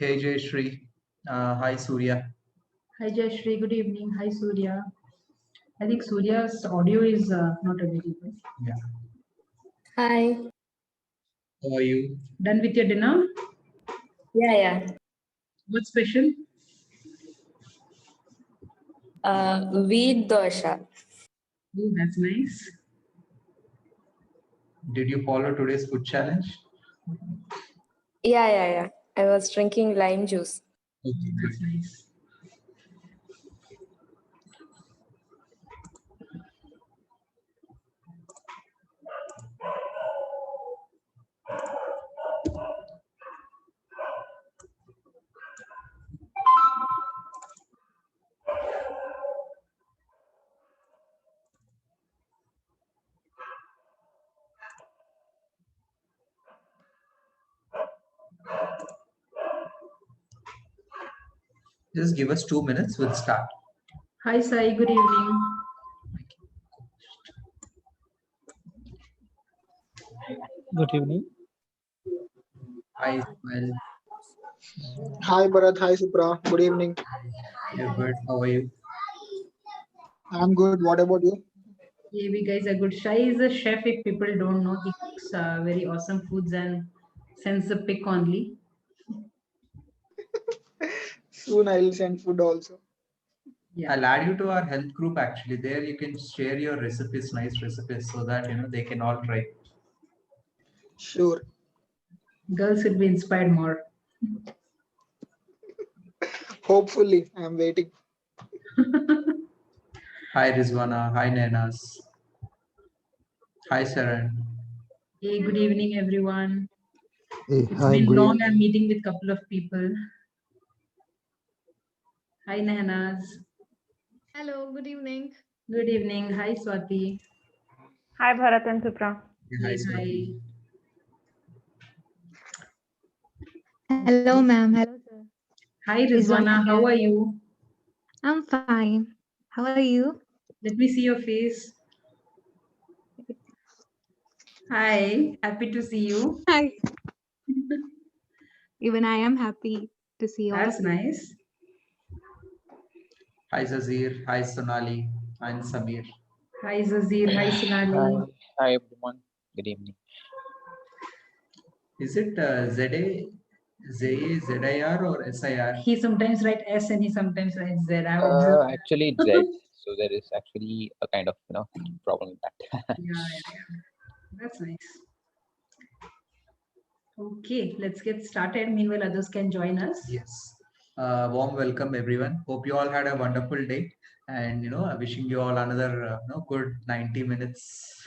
Hey Jayashree. Hi Surya. Hi Jayashree, good evening. Hi Surya. I think Surya's audio is not available. Yeah. Hi. How are you? Done with your dinner? Yeah. What's special? Wheat dosha. Oh, that's nice. Did you follow today's food challenge? Yeah. I was drinking lime juice. Okay, That's good. nice. Just give us 2 minutes, we'll start. Hi Sai, good evening. Good evening. Hi Ismail. Hi Bharat, hi Supra. Good evening. You're good. How are you? I'm good. What about you? Yeah, we guys are good. Shai is a chef. If people don't know, he cooks very awesome foods and sends the pic only. Soon I'll send food also. Yeah. I'll add you to our health group actually. There you can share your recipes, nice recipes, so that they can all try. Sure. Girls will be inspired more. Hopefully, I'm waiting. Hi Rizwana. Hi Nenas. Hi Saran. Hey, good evening, everyone. Hey, It's hi, been good long. evening. I'm meeting with a couple of people. Hi, Nahanas. Hello, good evening. Good evening. Hi, Swati. Hi, Bharat and Supra. Hi Hey, Swati. Hello, ma'am. Hello, sir. Hi, Rizwana Rizwana. How here. are you? I'm fine. How are you? Let me see your face. Hi, happy to see you. Hi. Even I am happy to see all That's of you. nice. Hi Zazir. Hi Sonali. I'm Samir. Hi, Zazir. Hi, Sonali. Hi everyone. Good evening. Is it ZAR or SIR? He sometimes writes S and he sometimes writes Z. I've observed that. Actually, it's Z. So there is actually a kind of problem with that. Yeah. That's nice. Okay, let's get started. Meanwhile, others can join us. Yes. Warm welcome, everyone. Hope you all had a wonderful day, and wishing you all another good 90 minutes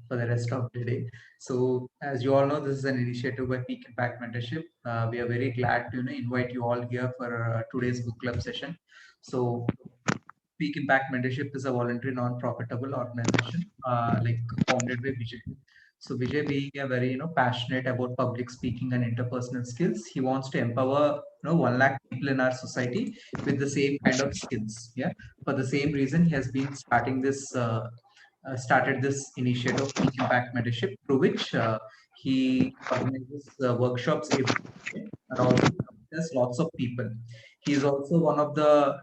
for the rest of the day. So, as you all know, this is an initiative by Peak Impact Mentorship. We are very glad to invite you all here for today's book club session. So, Peak Impact Mentorship is a voluntary, non-profitable organization, founded by Vijay. So Vijay, being a very passionate about public speaking and interpersonal skills, he wants to empower 1 lakh people in our society with the same kind of skills. Yeah, for the same reason, he has been started this initiative of Peak Impact Mentorship, through which he organizes workshops every day and also has lots of people. He is also one of the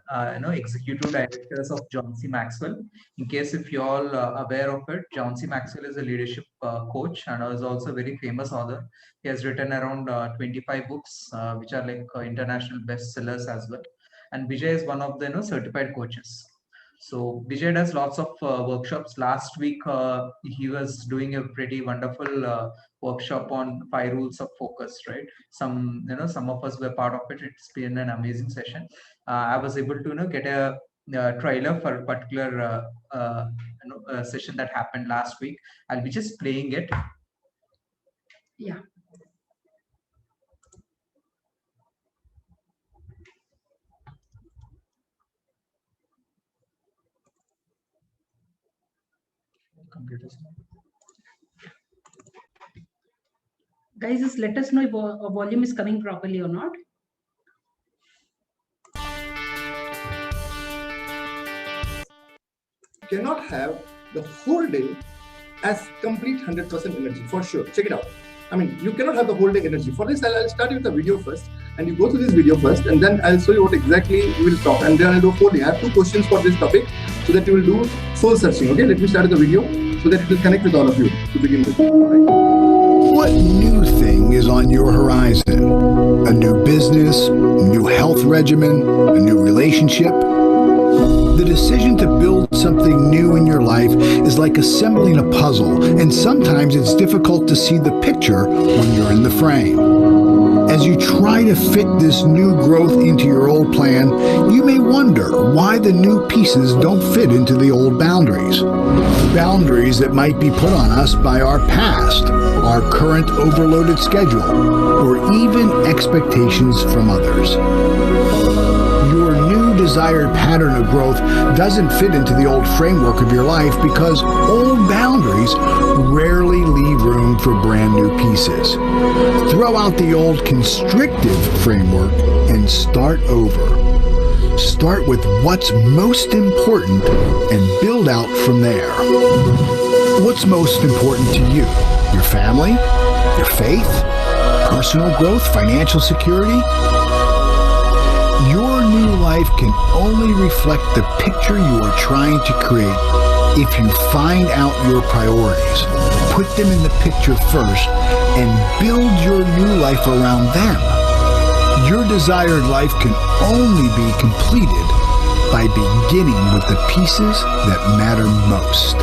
executive directors of John C. Maxwell. In case if you all aware of it, John C. Maxwell is a leadership coach and is also a very famous author. He has written around 25 books, which are international bestsellers as well. And Vijay is one of the certified coaches. So Vijay does lots of workshops. Last week, he was doing a pretty wonderful workshop on 5 rules of focus. Right? Some of us were part of it. It's been an amazing session. I was able to get a trailer for a particular session that happened last week. I'll be just playing it. Yeah. Computers. Guys, just let us know if a volume is coming properly or not. Cannot have the whole day as complete 100% energy for sure. Check it out. I mean, you cannot have the whole day energy. For this, I'll start with a video first, and you go through this video first, and then I'll show you what exactly we will talk, and then I'll do polling. I have 2 questions for this topic, so that you will do soul searching. Okay, let me start with the video so that it will connect with all of you to begin with. What new thing is on your horizon? A new business, new health regimen, a new relationship? The decision to build something new in your life is like assembling a puzzle, and sometimes it's difficult to see the picture when you're in the frame. As you try to fit this new growth into your old plan, you may wonder why the new pieces don't fit into the old boundaries. Boundaries that might be put on us by our past, our current overloaded schedule, or even expectations from others. Your new desired pattern of growth doesn't fit into the old framework of your life because old boundaries rarely leave room for brand new pieces. Throw out the old constrictive framework and start over. Start with what's most important and build out from there. What's most important to you? Your family? Your faith? Personal growth? Financial security? Your new life can only reflect the picture you are trying to create if you find out your priorities, put them in the picture first, and build your new life around them. Your desired life can only be completed by beginning with the pieces that matter most.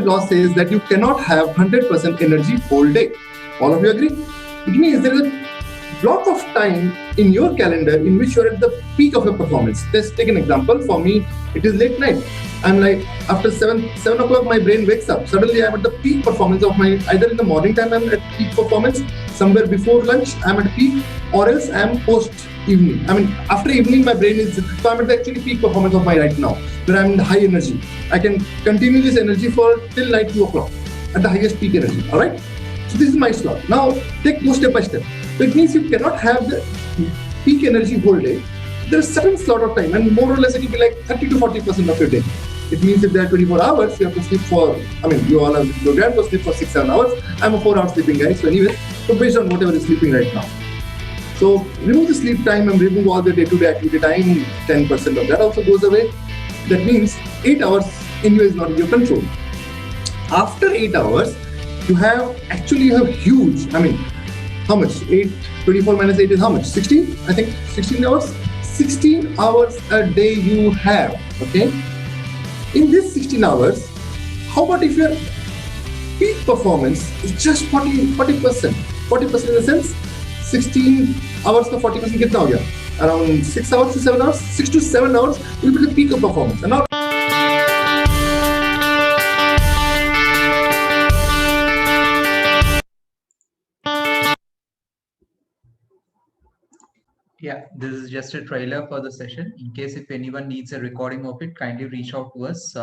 Law says that you cannot have 100% energy whole day. All of you agree? It means there is a block of time in your calendar in which you are at the peak of your performance. Let's take an example. For me, it is late night. I'm like, after 7 o'clock, my brain wakes up. Suddenly, I'm at the peak performance of my, either in the morning time, I'm at peak performance, somewhere before lunch, I'm at peak, or else I'm post evening. I mean, after evening, my brain is, so I'm at the actually peak performance of my right now, where I'm in high energy. I can continue this energy for till night 2 o'clock at the highest peak energy. All right. So this is my slot. Now take go step by step. So it means you cannot have the peak energy whole day. There's a certain slot of time, and more or less it will be like 30 to 40% of your day. It means if there are 24 hours, you have to sleep for, I mean, you all are programmed to sleep for 6-7 hours. I'm a 4-hour sleeping guy. So anyway, so based on whatever is sleeping right now. So remove the sleep time and remove all the day-to-day activity time, 10% of that also goes away. That means 8 hours anyway is not in your control. After 8 hours, you have huge, I mean, how much? 24 minus 8 is how much? 16? I think 16 hours? 16 hours a day you have, okay? In this 16 hours, how about if your peak performance is just 40%? 40% in the sense, 16 hours का 40% कितना हो गया? Around 6 hours to 7 hours? 6 to 7 hours will be the peak of performance. And now Yeah, this is just a trailer for the session. In case if anyone needs a recording of it, kindly reach out to us.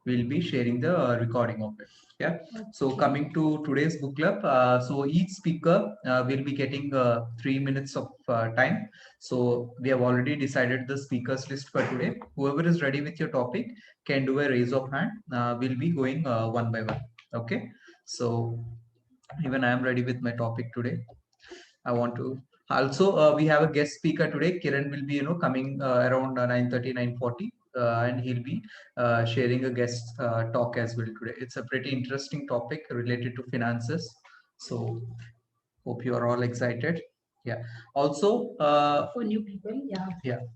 We'll be sharing the recording of it. Yeah. So coming to today's book club, so each speaker will be getting 3 minutes of time. So we have already decided the speakers list for today. Whoever is ready with your topic can do a raise of hand. We'll be going one by one. Okay. So even I am ready with my topic today. I want to. Also, we have a guest speaker today. Kiran will be, coming around 9:30, 9:40, and he'll be sharing a guest talk as well today. It's a pretty interesting topic related to finances. So, hope you are all excited. Yeah. Also, For new people, yeah. Yeah.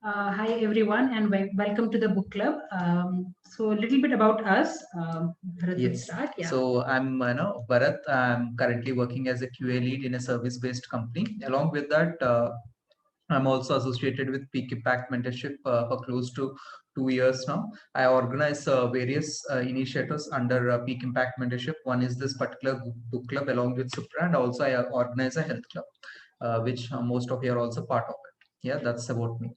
Hi everyone, and welcome to the book club. So a little bit about us. Bharat will start. Yeah. So I'm Bharat. I'm currently working as a QA lead in a service-based company. Along with that, I'm also associated with Peak Impact Mentorship for close to 2 years now. I organize various initiatives under Peak Impact Mentorship. One is this particular book club along with Supra, and also I organize a health club, which most of you are also part of it. Yeah, that's about me.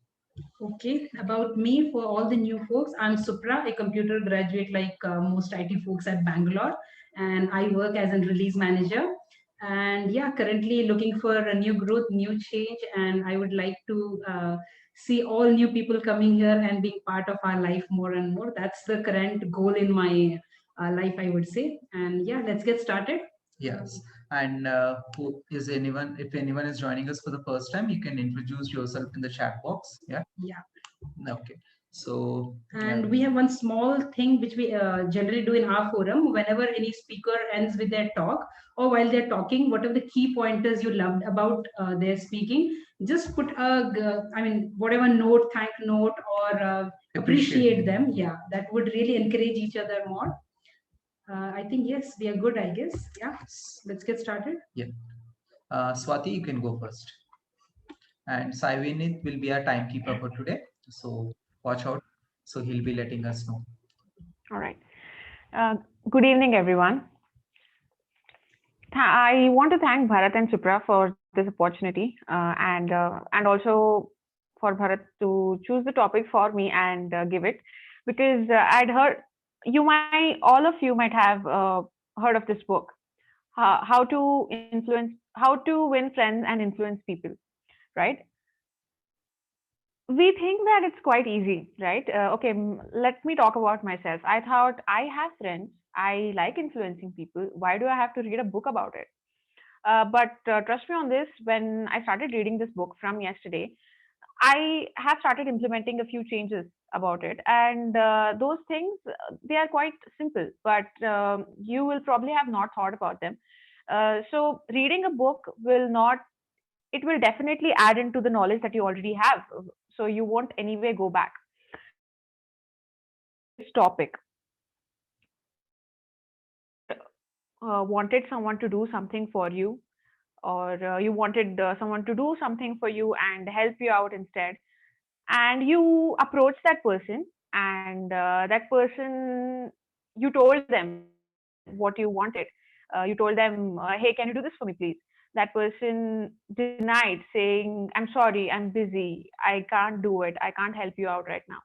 Okay, about me, for all the new folks, I'm Supra, a computer graduate like most IT folks at Bangalore, and I work as a release manager. And yeah, currently looking for a new growth, new change, and I would like to see all new people coming here and being part of our life more and more. That's the current goal in my life, I would say. And yeah, let's get started. Yes. And who is anyone? If anyone is joining us for the first time, you can introduce yourself in the chat box. Yeah. Yeah. Okay. So. And we have one small thing which we generally do in our forum. Whenever any speaker ends with their talk, or while they're talking, whatever the key pointers you loved about their speaking, just put whatever note, thank note, or appreciate them. Yeah, that would really encourage each other more. I think, yes, we are good, I guess. Yeah, let's get started. Yeah. Swati, you can go first. And Sai Vinit will be our timekeeper for today. So watch out. So he'll be letting us know. All right. Good evening, everyone. I want to thank Bharat and Supra for this opportunity, and also for Bharat to choose the topic for me and give it, because I'd heard all of you might have heard of this book, how to win friends and influence people, right? We think that it's quite easy, right? Okay, let me talk about myself. I thought, I have friends, I like influencing people. Why do I have to read a book about it? But trust me on this, when I started reading this book from yesterday, I have started implementing a few changes about it. And those things, they are quite simple, but you will probably have not thought about them. So reading a book it will definitely add into the knowledge that you already have. So you won't anyway go back. This topic. Wanted someone to do something for you, or you wanted someone to do something for you and help you out instead. And you approached that person, and that person, you told them what you wanted. You told them, hey, can you do this for me, please? That person denied, saying, I'm sorry, I'm busy, I can't do it, I can't help you out right now.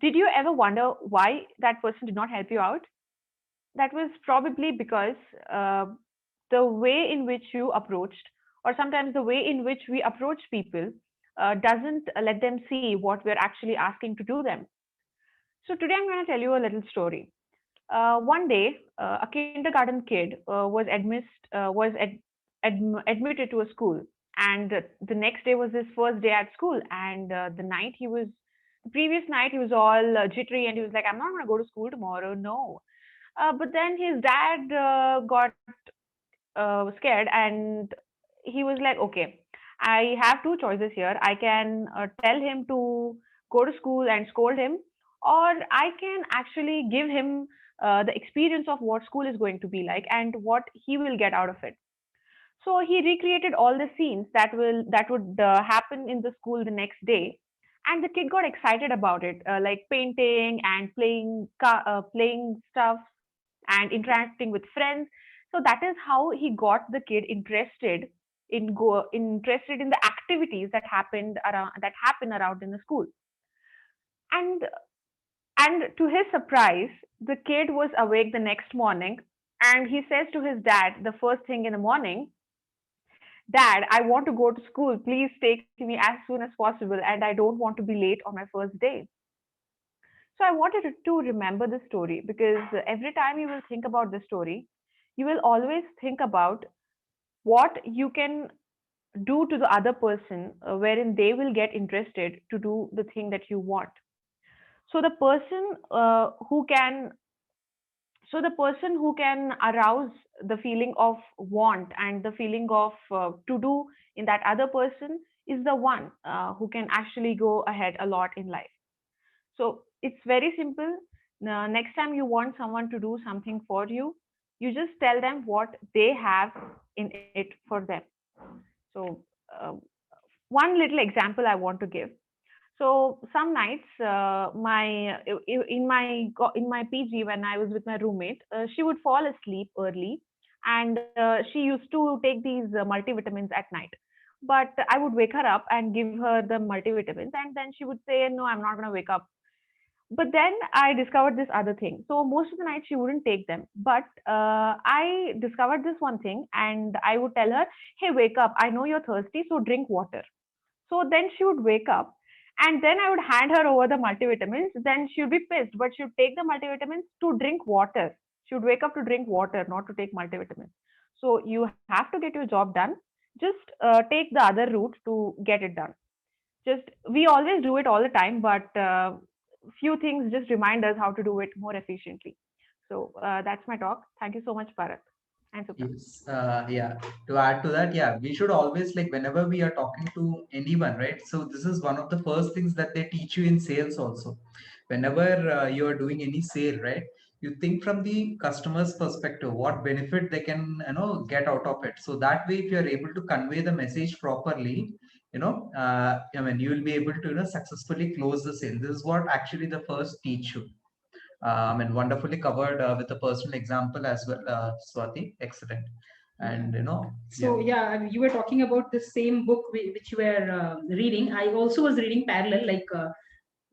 Did you ever wonder why that person did not help you out? That was probably because the way in which you approached, or sometimes the way in which we approach people, doesn't let them see what we're actually asking to do them. So today I'm going to tell you a little story. One day, a kindergarten kid admitted to a school, and the next day was his first day at school. And the previous night he was all jittery, and he was like, "I'm not going to go to school tomorrow." No, but then his dad got scared, and he was like, "Okay, I have two choices here. I can tell him to go to school and scold him, or I can actually give him the experience of what school is going to be like and what he will get out of it." So he recreated all the scenes that would happen in the school the next day, and the kid got excited about it, like painting and playing stuff and interacting with friends. So that is how he got the kid interested in the activities that happen around in the school. And to his surprise, the kid was awake the next morning, and he says to his dad the first thing in the morning, "Dad, I want to go to school. Please take me as soon as possible, and I don't want to be late on my first day." So I wanted to remember this story, because every time you will think about this story, you will always think about what you can do to the other person, wherein they will get interested to do the thing that you want. So the person who can arouse the feeling of want and the feeling of to do in that other person is the one who can actually go ahead a lot in life. So it's very simple. Next time you want someone to do something for you, you just tell them what they have in it for them. So one little example I want to give. So some nights, in my PG, when I was with my roommate, she would fall asleep early, and she used to take these multivitamins at night. But I would wake her up and give her the multivitamins, and then she would say, "No, I'm not going to wake up." But then I discovered this other thing. So most of the night she wouldn't take them. But I discovered this one thing, and I would tell her, "Hey, wake up. I know you're thirsty, so drink water." So then she would wake up, and then I would hand her over the multivitamins. Then she would be pissed, but she would take the multivitamins to drink water. She would wake up to drink water, not to take multivitamins. So you have to get your job done. Just take the other route to get it done. Just we always do it all the time, but few things just remind us how to do it more efficiently. So that's my talk. Thank you so much, Bharat and Supra. Yes, yeah. To add to that, yeah, we should always like whenever we are talking to anyone, right? So this is one of the first things that they teach you in sales also. Whenever you are doing any sale, right? You think from the customer's perspective, what benefit they can, get out of it. So that way, if you are able to convey the message properly, I mean, you will be able to, successfully close the sale. This is what actually the first teach you. And wonderfully covered with a personal example as well, Swati. Excellent. And So yeah, you were talking about the same book which you were reading. I also was reading parallel. Like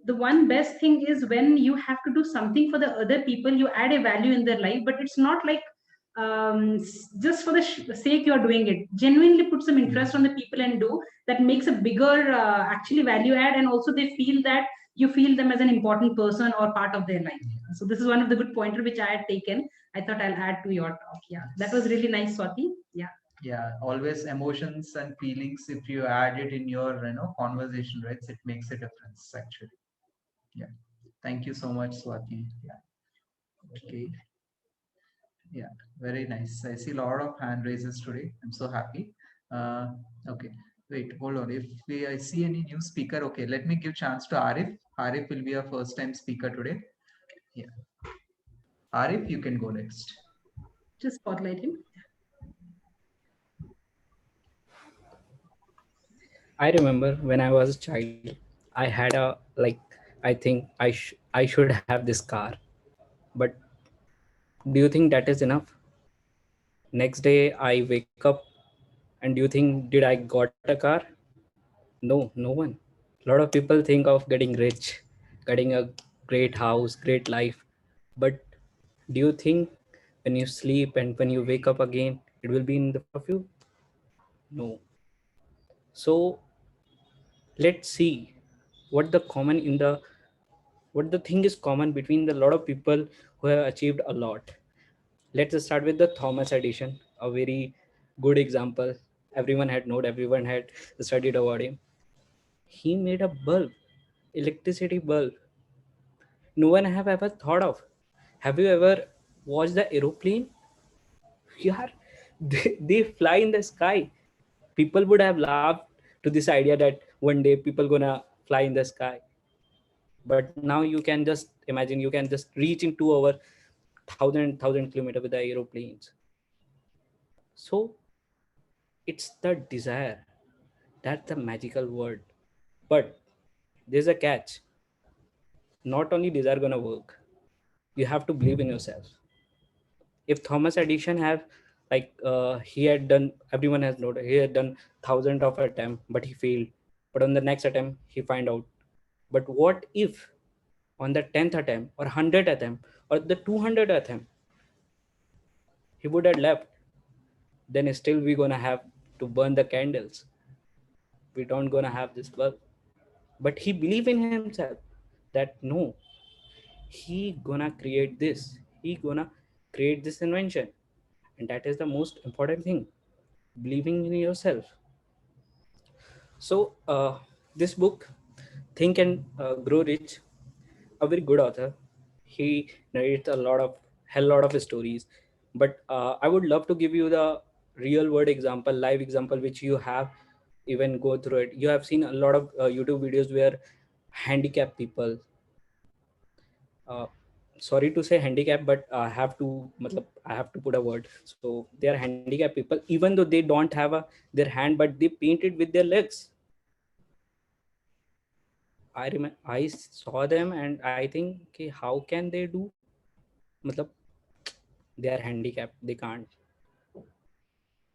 the one best thing is when you have to do something for the other people, you add a value in their life, but it's not like just for the sake you are doing it. Genuinely put some interest on the people and do that makes a bigger actually value add, and also they feel that you feel them as an important person or part of their life. So this is one of the good pointer which I had taken. I thought I'll add to your talk. Yeah, that was really nice, Swati. Yeah, always emotions and feelings. If you add it in your conversation, right, it makes a difference actually. Yeah. Thank you so much, Swati. Yeah. Okay. Yeah, very nice. I see a lot of hand raises today. I'm so happy. Okay, wait, hold on. If I see any new speaker, okay, let me give chance to Arif. Arif will be our first time speaker today. Yeah. Arif, you can go next. Just spotlight him. I remember when I was a child, I had a I think I should have this car, but do you think that is enough? Next day I wake up, and do you think did I got a car? No, no one. A lot of people think of getting rich, getting a great house, great life, but do you think when you sleep and when you wake up again, it will be in the front of you? No. So let's see what the common in the what the thing is common between the lot of people who have achieved a lot. Let's start with the Thomas Edison, a very good example. Everyone had known, everyone had studied about him. He made a bulb, electricity bulb. No one have ever thought of. Have you ever watched the aeroplane? Yeah, they fly in the sky. People would have laughed to this idea that one day people gonna fly in the sky. But now you can just imagine, you can just reach in 2 hours, thousand kilometers with the aeroplanes. So it's the desire. That's the magical word. But there's a catch. Not only desire gonna work. You have to believe in yourself. If Thomas Edison have he had done, everyone has noted, he had done thousands of attempts, but he failed. But on the next attempt, he find out. But what if on the 10th attempt or 100th attempt or the 200th attempt, he would have left? Then still we gonna have to burn the candles. We don't gonna have this bulb. But he believe in himself that no, he gonna create this. He gonna create this invention. And that is the most important thing, believing in yourself. So this book, Think and Grow Rich, a very good author. He narrates a hell lot of stories, but I would love to give you the real world example, live example, which you have even go through it. You have seen a lot of YouTube videos where handicapped people, sorry to say handicap, but I have to put a word. So they are handicapped people, even though they don't have their hand, but they paint it with their legs. I saw them and I think, okay, how can they do? Matlab, they are handicapped, they can't.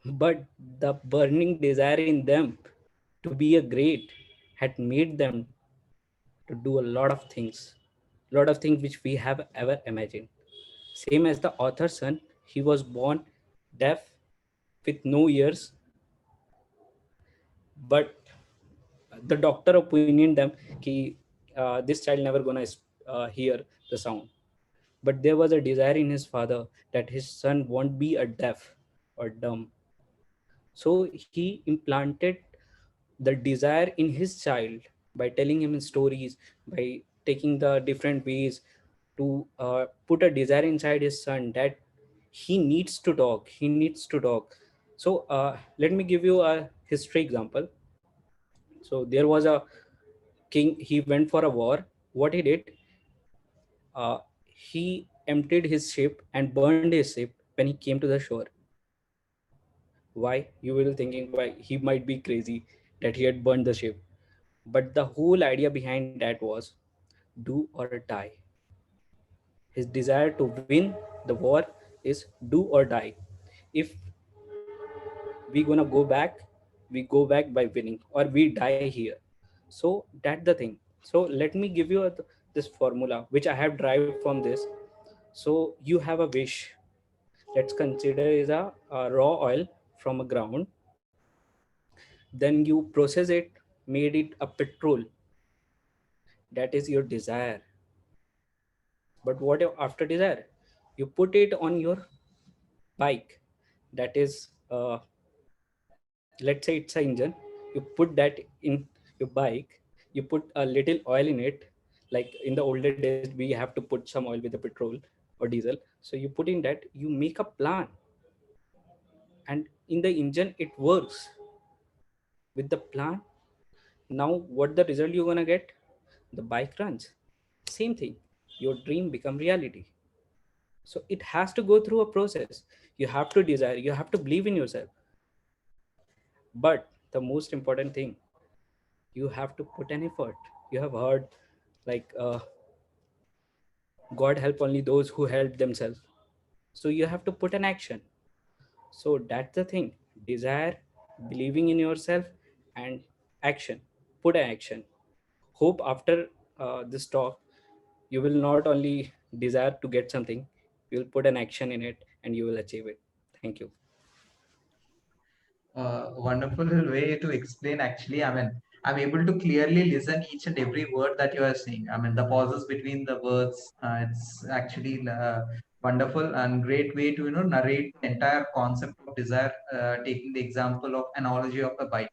But the burning desire in them to be a great had made them to do a lot of things which we have ever imagined. Same as the author's son, he was born deaf with no ears, but the doctor opinioned them कि this child never gonna hear the sound. But there was a desire in his father that his son won't be a deaf or dumb. So he implanted the desire in his child by telling him stories, by taking the different ways to put a desire inside his son that he needs to talk. He needs to talk. So let me give you a history example. So there was a king. He went for a war. What he did, he emptied his ship and burned his ship when he came to the shore. Why? You will thinking why he might be crazy that he had burned the ship. But the whole idea behind that was do or die. His desire to win the war is do or die. If we gonna go back, we go back by winning or we die here. So that's the thing. So let me give you this formula which I have derived from this. So you have a wish. Let's consider is a raw oil from a ground. Then you process it, made it a petrol. That is your desire. But what after desire? You put it on your bike. That is, let's say it's an engine. You put that in your bike. You put a little oil in it. Like in the older days, we have to put some oil with the petrol or diesel. So you put in that. You make a plan, and in the engine it works with the plan. Now what the result you're gonna get? The bike runs. Same thing. Your dream become reality. So it has to go through a process. You have to desire, you have to believe in yourself. But the most important thing, you have to put an effort. You have heard like God help only those who help themselves. So you have to put an action. So that's the thing. Desire, believing in yourself, and action. Put an action. Hope after this talk, you will not only desire to get something, you will put an action in it and you will achieve it. Thank you. Wonderful way to explain. Actually, I mean, I'm able to clearly listen each and every word that you are saying. I mean, the pauses between the words. It's actually wonderful and great way to narrate the entire concept of desire. Taking the example of analogy of a bike.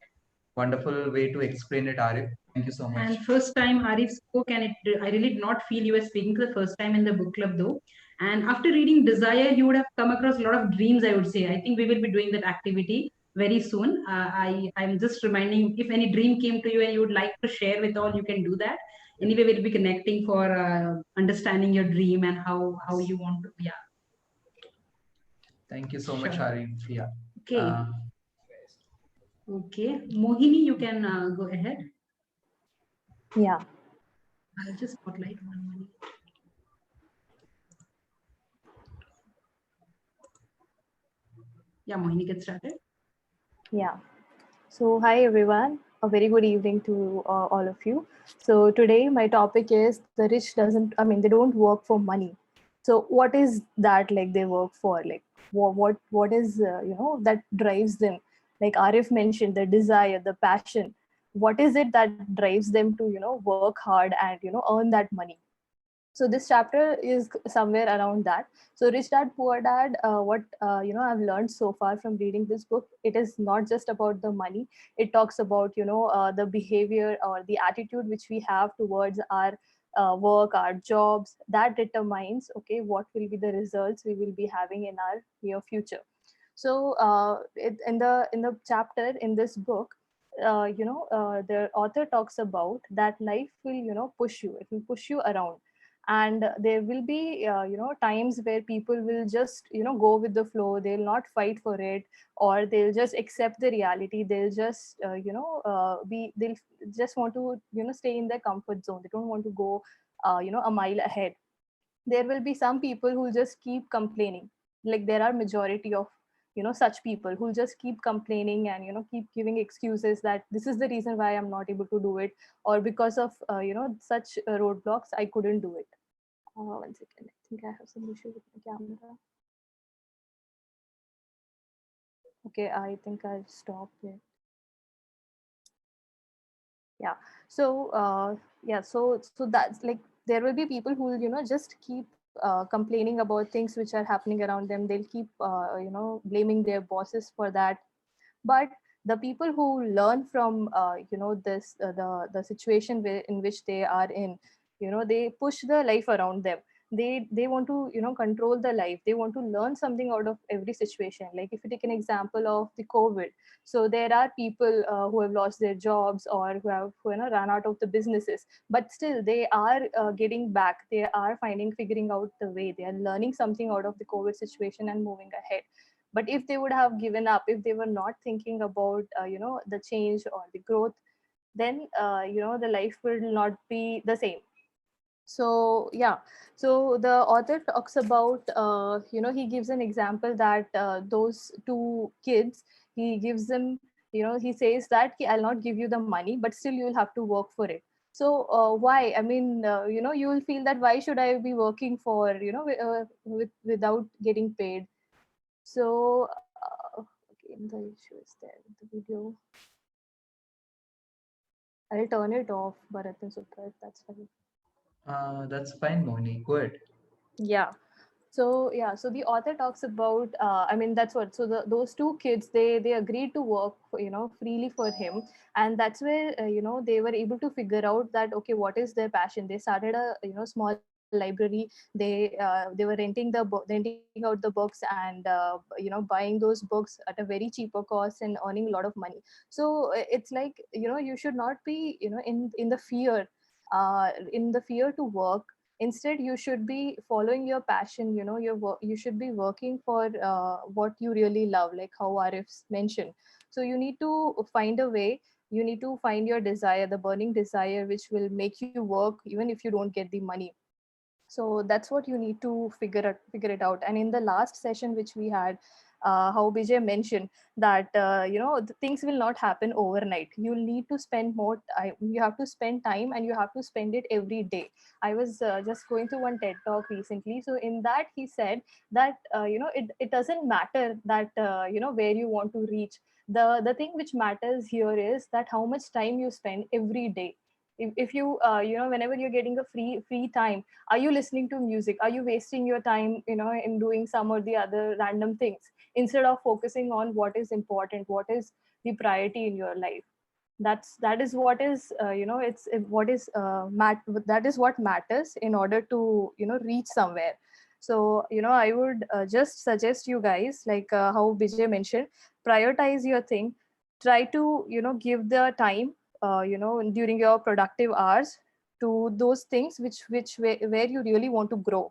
Wonderful way to explain it, Arif. Thank you so much. And first time Arif spoke, and I really did not feel you were speaking for the first time in the book club though. And after reading Desire, you would have come across a lot of dreams, I would say. I think we will be doing that activity very soon. I'm just reminding, if any dream came to you and you would like to share with all, you can do that. Anyway, we'll be connecting for understanding your dream and how you want to. Yeah. Thank you so much, Arif. Yeah. Okay. Okay. Mohini, you can go ahead. Yeah. I'll just spotlight 1 minute. Yeah, Mohini, get started. Yeah. So hi everyone. A very good evening to all of you. So today my topic is the rich they don't work for money. So what is that like they work for? Like what is that drives them? Like Arif mentioned, the desire, the passion. What is it that drives them to work hard and earn that money? So this chapter is somewhere around that. So Rich Dad Poor Dad, what I've learned so far from reading this book, it is not just about the money. It talks about the behavior or the attitude which we have towards our work, our jobs. That determines what will be the results we will be having in our near future. So in the chapter in this book, the author talks about that life will push you. It will push you around, and there will be times where people will just go with the flow. They'll not fight for it, or they'll just accept the reality. They'll just they'll just want to stay in their comfort zone. They don't want to go a mile ahead. There will be some people who just keep complaining. Like there are majority of such people who'll just keep complaining and keep giving excuses that this is the reason why I'm not able to do it, or because of such roadblocks I couldn't do it. 1 second, I think I have some issue with my camera. Okay, I think I'll stop it. Yeah, so so that's like, there will be people who will just keep complaining about things which are happening around them. They'll keep blaming their bosses for that. But the people who learn from this the situation in which they are in, they push the life around them. They want to control the life. They want to learn something out of every situation. Like if you take an example of the COVID, so there are people who have lost their jobs, or who have run out of the businesses, but still they are getting back. They are figuring out the way. They are learning something out of the COVID situation and moving ahead. But if they would have given up, if they were not thinking about the change or the growth, then the life will not be the same. So yeah, so the author talks about he gives an example that those two kids, he gives them, he says that I'll not give you the money, but still you will have to work for it. So why? I mean, you will feel that why should I be working for without getting paid? So again, the issue is there with the video. I'll turn it off, Bharat and Supra, if that's fine. That's fine, Mohini. Go ahead. Yeah. So yeah, so the author talks about, I mean, that's what, so those two kids, they agreed to work, freely for him. And that's where, they were able to figure out that, okay, what is their passion? They started a, small library. They were renting out the books, and, buying those books at a very cheaper cost and earning a lot of money. So it's like, you should not be, in the fear to work. Instead, you should be following your passion. You should be working for what you really love, like how Arif's mentioned. So you need to find a way. You need to find your desire, the burning desire, which will make you work even if you don't get the money. So that's what you need to figure it out. And in the last session which we had, how Bijay mentioned that the things will not happen overnight. You'll need to spend more time. You have to spend time, and you have to spend it every day. I was just going through one TED talk recently. So in that, he said that it doesn't matter that where you want to reach. The thing which matters here is that how much time you spend every day. If you whenever you're getting a free time, are you listening to music? Are you wasting your time in doing some or the other random things, instead of focusing on what is important, what is the priority in your life? That is what is that is what matters in order to reach somewhere. So I would just suggest you guys, like how Bijay mentioned, prioritize your thing. Try to give the time during your productive hours to those things where you really want to grow.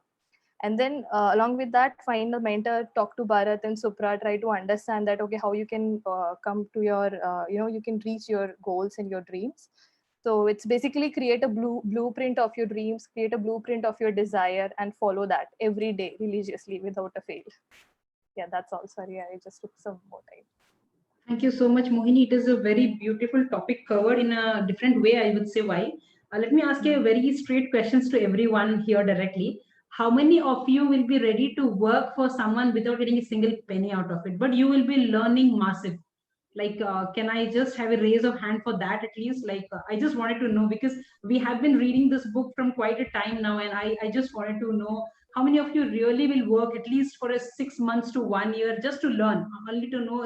And then along with that, find a mentor, talk to Bharat and Supra, try to understand that, okay, how you can come to your you can reach your goals and your dreams. So it's basically create a blueprint of your dreams, create a blueprint of your desire, and follow that every day religiously without a fail. Yeah, that's all. Sorry, I just took some more time. Thank you so much, Mohini. It is a very beautiful topic covered in a different way, I would say. Why? Let me ask you a very straight questions to everyone here directly. How many of you will be ready to work for someone without getting a single penny out of it? But you will be learning massive. Like, can I just have a raise of hand for that at least? Like, I just wanted to know, because we have been reading this book from quite a time now, and I just wanted to know how many of you really will work at least for a 6 months to 1 year just to learn, only to know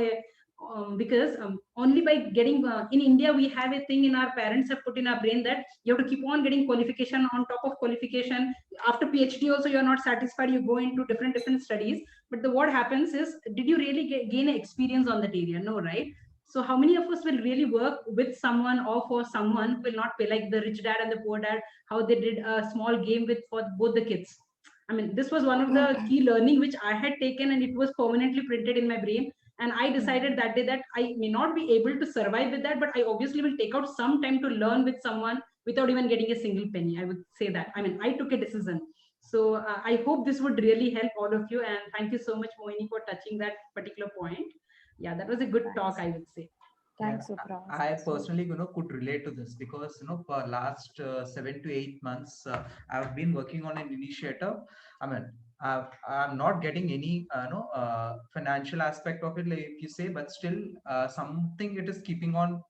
because only by getting in India, we have a thing in our parents have put in our brain that you have to keep on getting qualification on top of qualification. After PhD also, you're not satisfied, you go into different studies. But what happens is, did you really gain experience on that area? No, right? So how many of us will really work with someone or for someone who will not pay, like the rich dad and the poor dad, how they did a small game with for both the kids? I mean, this was one of the key learning which I had taken, and it was permanently printed in my brain. And I decided that day that I may not be able to survive with that, but I obviously will take out some time to learn with someone without even getting a single penny. I would say that. I mean, I took a decision. So I hope this would really help all of you. And thank you so much, Moini, for touching that particular point. Yeah, that was a good talk, I would say. Thanks, Supra. I personally, could relate to this because, for last 7 to 8 months, I've been working on an initiative. I mean, I'm not getting any, financial aspect of it, like if you say, but still, something it is keeping on,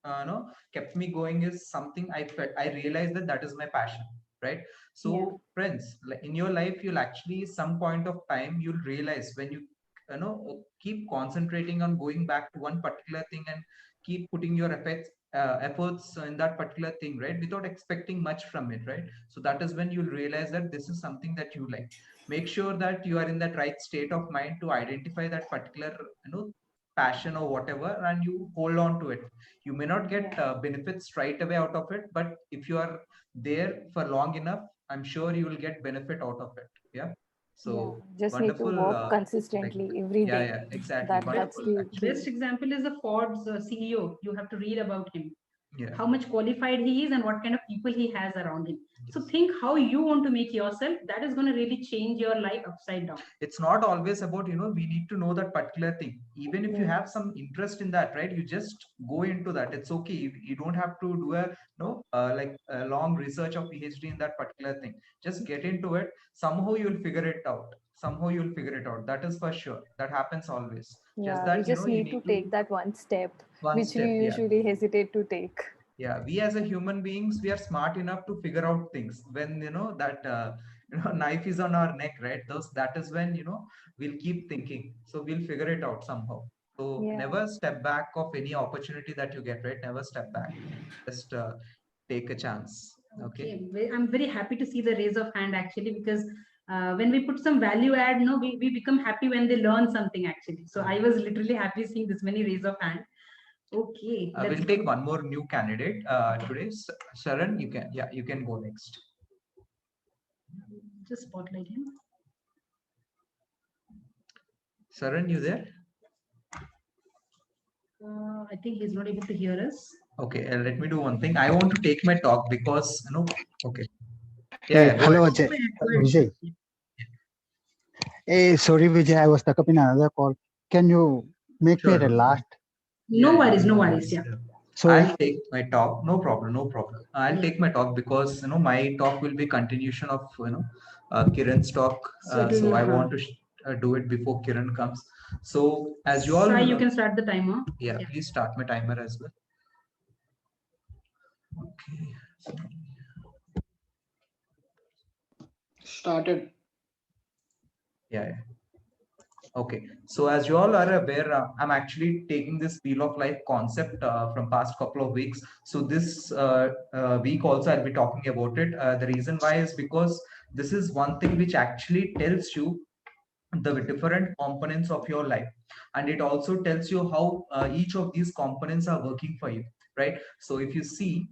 kept me going is something I realized that is my passion, right? So, friends, in your life, you'll actually some point of time you'll realize when you keep concentrating on going back to one particular thing and keep putting your efforts in that particular thing, right, without expecting much from it, right? So that is when you'll realize that this is something that you like. Make sure that you are in that right state of mind to identify that particular passion or whatever, and you hold on to it. You may not get benefits right away out of it, but if you are there for long enough, I'm sure you will get benefit out of it. Yeah. So just wonderful, need to work consistently every day. Yeah, exactly. That's the best example is the Ford's CEO. You have to read about him. Yeah. How much qualified he is and what kind of people he has around him. So think how you want to make yourself. That is going to really change your life upside down. It's not always about, we need to know that particular thing. Even if you have some interest in that, right, you just go into that. It's okay. You don't have to do a long research or PhD in that particular thing. Just get into it. Somehow you'll figure it out. That is for sure. That happens always. Yeah, we just need to take that one step, which we usually hesitate to take. Yeah, we as a human beings, we are smart enough to figure out things when that knife is on our neck, right? That is when we'll keep thinking. So we'll figure it out somehow. So never step back of any opportunity that you get, right? Never step back. Just take a chance. Okay. I'm very happy to see the raise of hand actually, because when we put some value add, we become happy when they learn something actually. So I was literally happy seeing this many raise of hand. Okay. We'll take one more new candidate today. Sharon, you can go next. Just spotlight him. Sharon, you there? I think he's not able to hear us. Okay, let me do one thing. I want to take my talk because okay. Yeah, hello, Vijay. Hey, sorry, Vijay, I was stuck up in another call. Can you make me the last? No worries. Yeah. So I'll take my talk. No problem. I'll take my talk because my talk will be continuation of Kiran's talk. So I want to do it before Kiran comes. So as you all Sai, you can start the timer. Yeah, please start my timer as well. Okay. Started. Yeah. Okay, so as you all are aware, I'm actually taking this Wheel of Life concept from past couple of weeks. So this week also I'll be talking about it. The reason why is because this is one thing which actually tells you the different components of your life, and it also tells you how each of these components are working for you, right? So if you see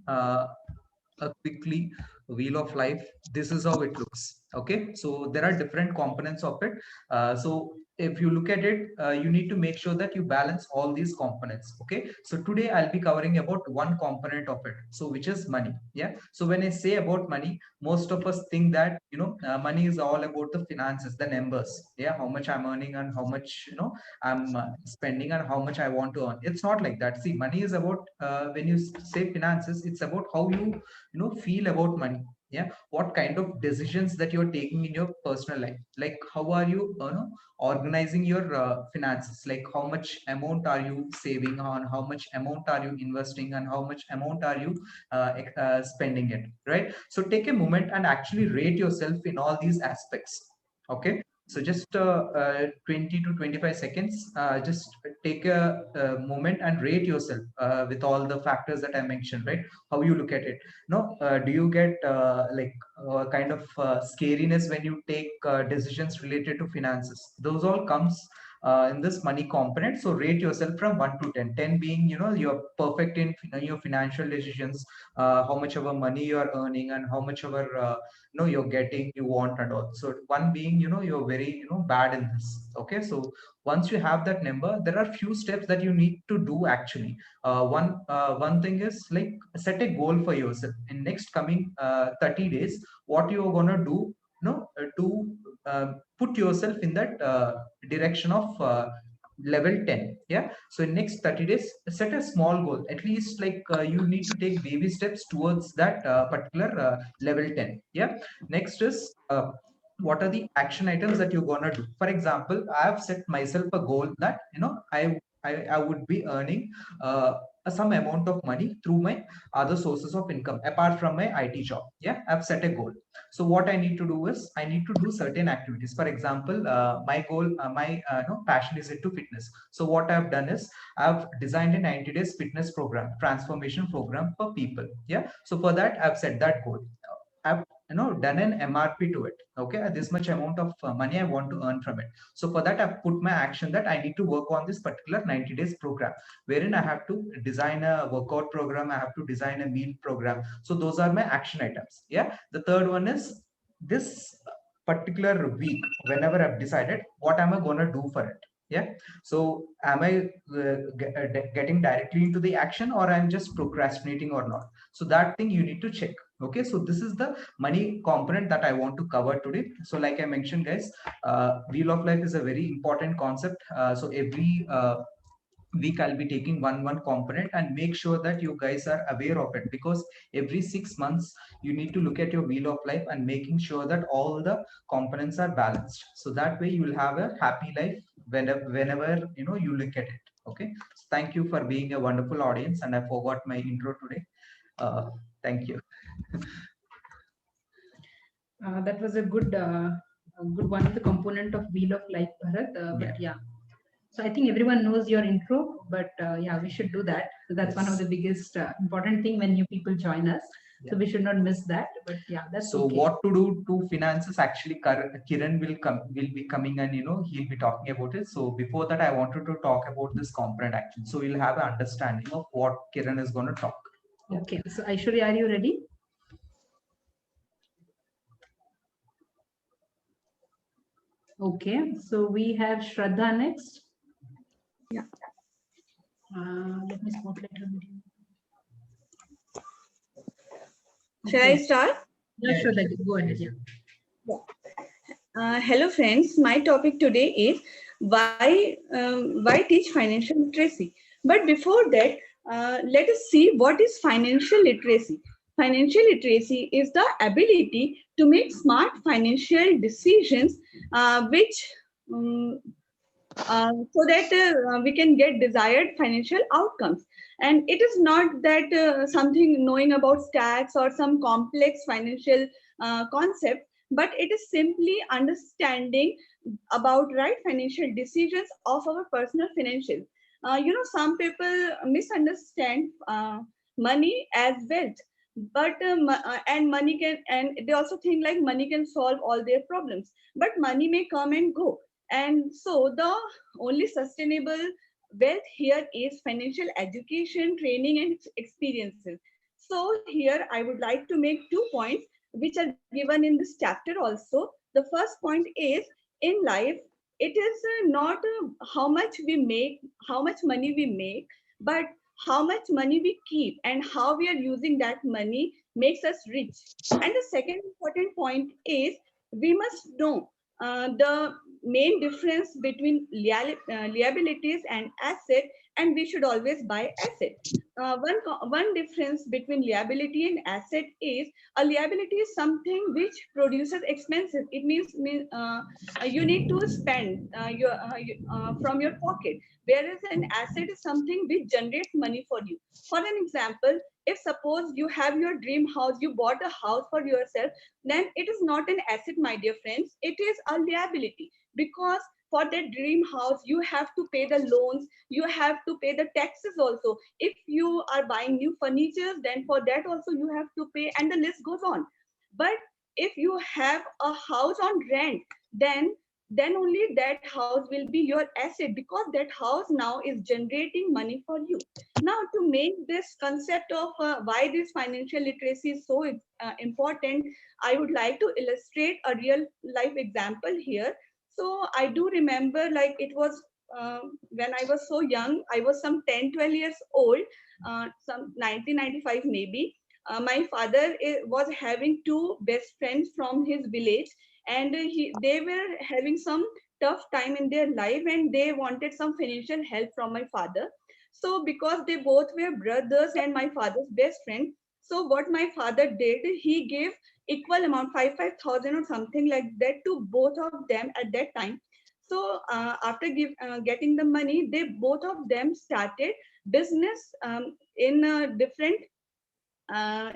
quickly Wheel of Life, this is how it looks. Okay, so there are different components of it. So if you look at it, you need to make sure that you balance all these components. Okay, so today I'll be covering about one component of it, so which is money. Yeah, so when I say about money, most of us think that money is all about the finances, the numbers. Yeah, how much I'm earning and how much I'm spending and how much I want to earn. It's not like that. See, money is about when you say finances, it's about how you feel about money. Yeah, what kind of decisions that you're taking in your personal life, like how are you organizing your finances, like how much amount are you saving on, how much amount are you investing, and how much amount are you spending it, right? So take a moment and actually rate yourself in all these aspects. Okay, so just 20 to 25 seconds, just take a moment and rate yourself with all the factors that I mentioned, right? How you look at it. Do you get kind of scariness when you take decisions related to finances? Those all comes in this money component. So rate yourself from 1 to 10. 10 being you're perfect in your financial decisions, how much of money you are earning and how much of you're getting, you want and all. So 1 being you're very bad in this. Okay, so once you have that number, there are few steps that you need to do actually. One thing is like set a goal for yourself in next coming 30 days. What you're gonna do put yourself in that direction of level 10. Yeah, so in next 30 days set a small goal, at least like you need to take baby steps towards that particular level 10. Yeah, next is what are the action items that you're gonna do. For example, I have set myself a goal that I would be earning some amount of money through my other sources of income apart from my IT job. Yeah, I've set a goal. So what I need to do is I need to do certain activities. For example, my goal, my passion is into fitness. So what I've done is I've designed a 90 days fitness program, transformation program for people. Yeah. So for that, I've set that goal. I've done an MRP to it. Okay, this much amount of money I want to earn from it. So for that, I've put my action that I need to work on this particular 90 days program, wherein I have to design a workout program, I have to design a meal program. So those are my action items. Yeah. The third one is this particular week, whenever I've decided what am I going to do for it. Yeah, so am I getting directly into the action, or I'm just procrastinating or not? So that thing you need to check. Okay, so this is the money component that I want to cover today. So like I mentioned, guys, wheel of life is a very important concept. So every week I'll be taking one component and make sure that you guys are aware of it, because every 6 months you need to look at your wheel of life and making sure that all the components are balanced, so that way you will have a happy life whenever you look at it. Okay, so thank you for being a wonderful audience, and I forgot my intro today. Thank you. That was a good one of the component of wheel of life, Bharat. But yeah, so I think everyone knows your intro, but yeah, we should do that. So that's one of the biggest important thing when new people join us. So we should not miss that. But yeah, that's so okay. What to do to finances? Actually, Kiran will be coming, and he'll be talking about it. So before that, I wanted to talk about this component action. So we'll have an understanding of what Kiran is going to talk. Okay. So Aishwarya, are you ready? Okay. So we have Shraddha next. Yeah. Let me spotlight her video. Shall I start? Yeah, sure. Go ahead. Yeah. Hello, friends. My topic today is why teach financial literacy. But before that, let us see what is financial literacy. Financial literacy is the ability to make smart financial decisions, so that we can get desired financial outcomes. And it is not that something knowing about tax or some complex financial concept, but it is simply understanding about right financial decisions of our personal financials. Some people misunderstand money as wealth, but money can, and they also think like money can solve all their problems, but money may come and go. And so the only sustainable wealth here is financial education, training, and experiences. So here I would like to make 2 points which are given in this chapter also. The first point is, in life, it is not how much we make, how much money we make, but how much money we keep and how we are using that money makes us rich. And the second important point is, we must know the main difference between liabilities and asset, and we should always buy asset. One difference between liability and asset is, a liability is something which produces expenses. It means you need to spend from your pocket, whereas an asset is something which generates money for you. For an example, if suppose you have your dream house, you bought a house for yourself, then it is not an asset, my dear friends, it is a liability, because for that dream house you have to pay the loans, you have to pay the taxes also. If you are buying new furniture, then for that also you have to pay, and the list goes on. But if you have a house on rent, then only that house will be your asset, because that house now is generating money for you. Now, to make this concept of why this financial literacy is so important, I would like to illustrate a real life example here. So I do remember, like, it was when I was so young, I was some 10-12 years old, some 1995 maybe. My father was having 2 best friends from his village, and they were having some tough time in their life, and they wanted some financial help from my father. So because they both were brothers and my father's best friend, so what my father did, he gave equal amount, 5,000 or something like that, to both of them at that time. So after getting the money, they both of them started business in different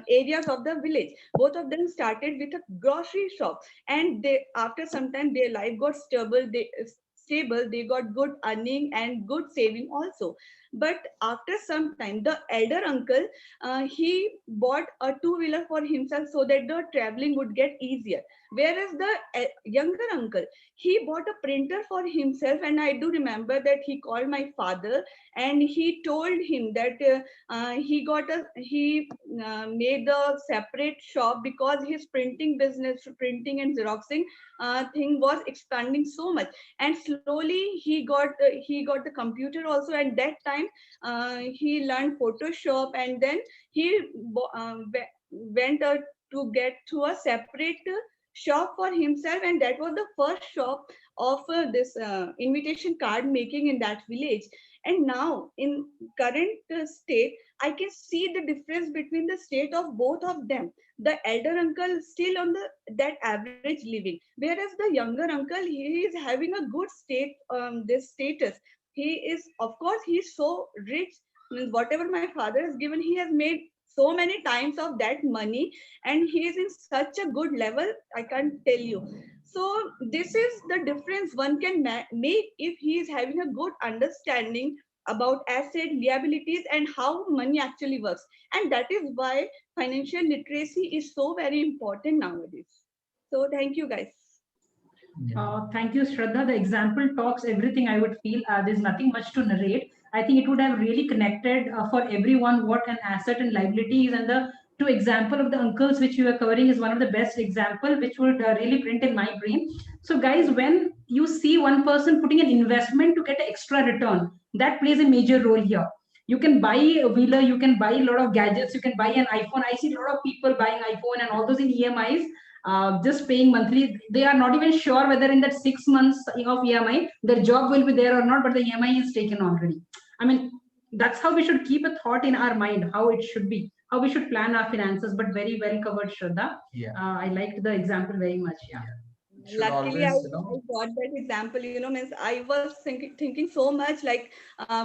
areas of the village. Both of them started with a grocery shop, and they, after some time, their life got stable. They got good earning and good saving also. But after some time, the elder uncle, he bought a two-wheeler for himself so that the traveling would get easier. Whereas the younger uncle, he bought a printer for himself, and I do remember that he called my father and he told him that he made a separate shop because his printing business, printing and xeroxing thing was expanding so much. And slowly he got the computer also. And that time he learned Photoshop, and then he went to get to a separate shop for himself, and that was the first shop of this invitation card making in that village. And now in current state, I can see the difference between the state of both of them. The elder uncle still on that average living, whereas the younger uncle, he is having a good this status. He is, of course, he's so rich. Means whatever my father has given, he has made so many times of that money, and he is in such a good level, I can't tell you. So this is the difference one can make if he is having a good understanding about asset, liabilities, and how money actually works. And that is why financial literacy is so very important nowadays. So thank you, guys. Thank you, Shraddha. The example talks everything I would feel. There's nothing much to narrate. I think it would have really connected for everyone what an asset and liability is. And the two example of the uncles which you are covering is one of the best example, which would really print in my brain. So guys, when you see one person putting an investment to get an extra return, that plays a major role here. You can buy a wheeler, you can buy a lot of gadgets, you can buy an iPhone. I see a lot of people buying iPhone and all those in EMIs. Just paying monthly. They are not even sure whether in that 6 months of EMI, their job will be there or not, but the EMI is taken already. I mean, that's how we should keep a thought in our mind, how it should be, how we should plan our finances, but very well covered, Shraddha. Yeah. I liked the example very much. Yeah. Luckily, I got that example, means I was thinking so much, like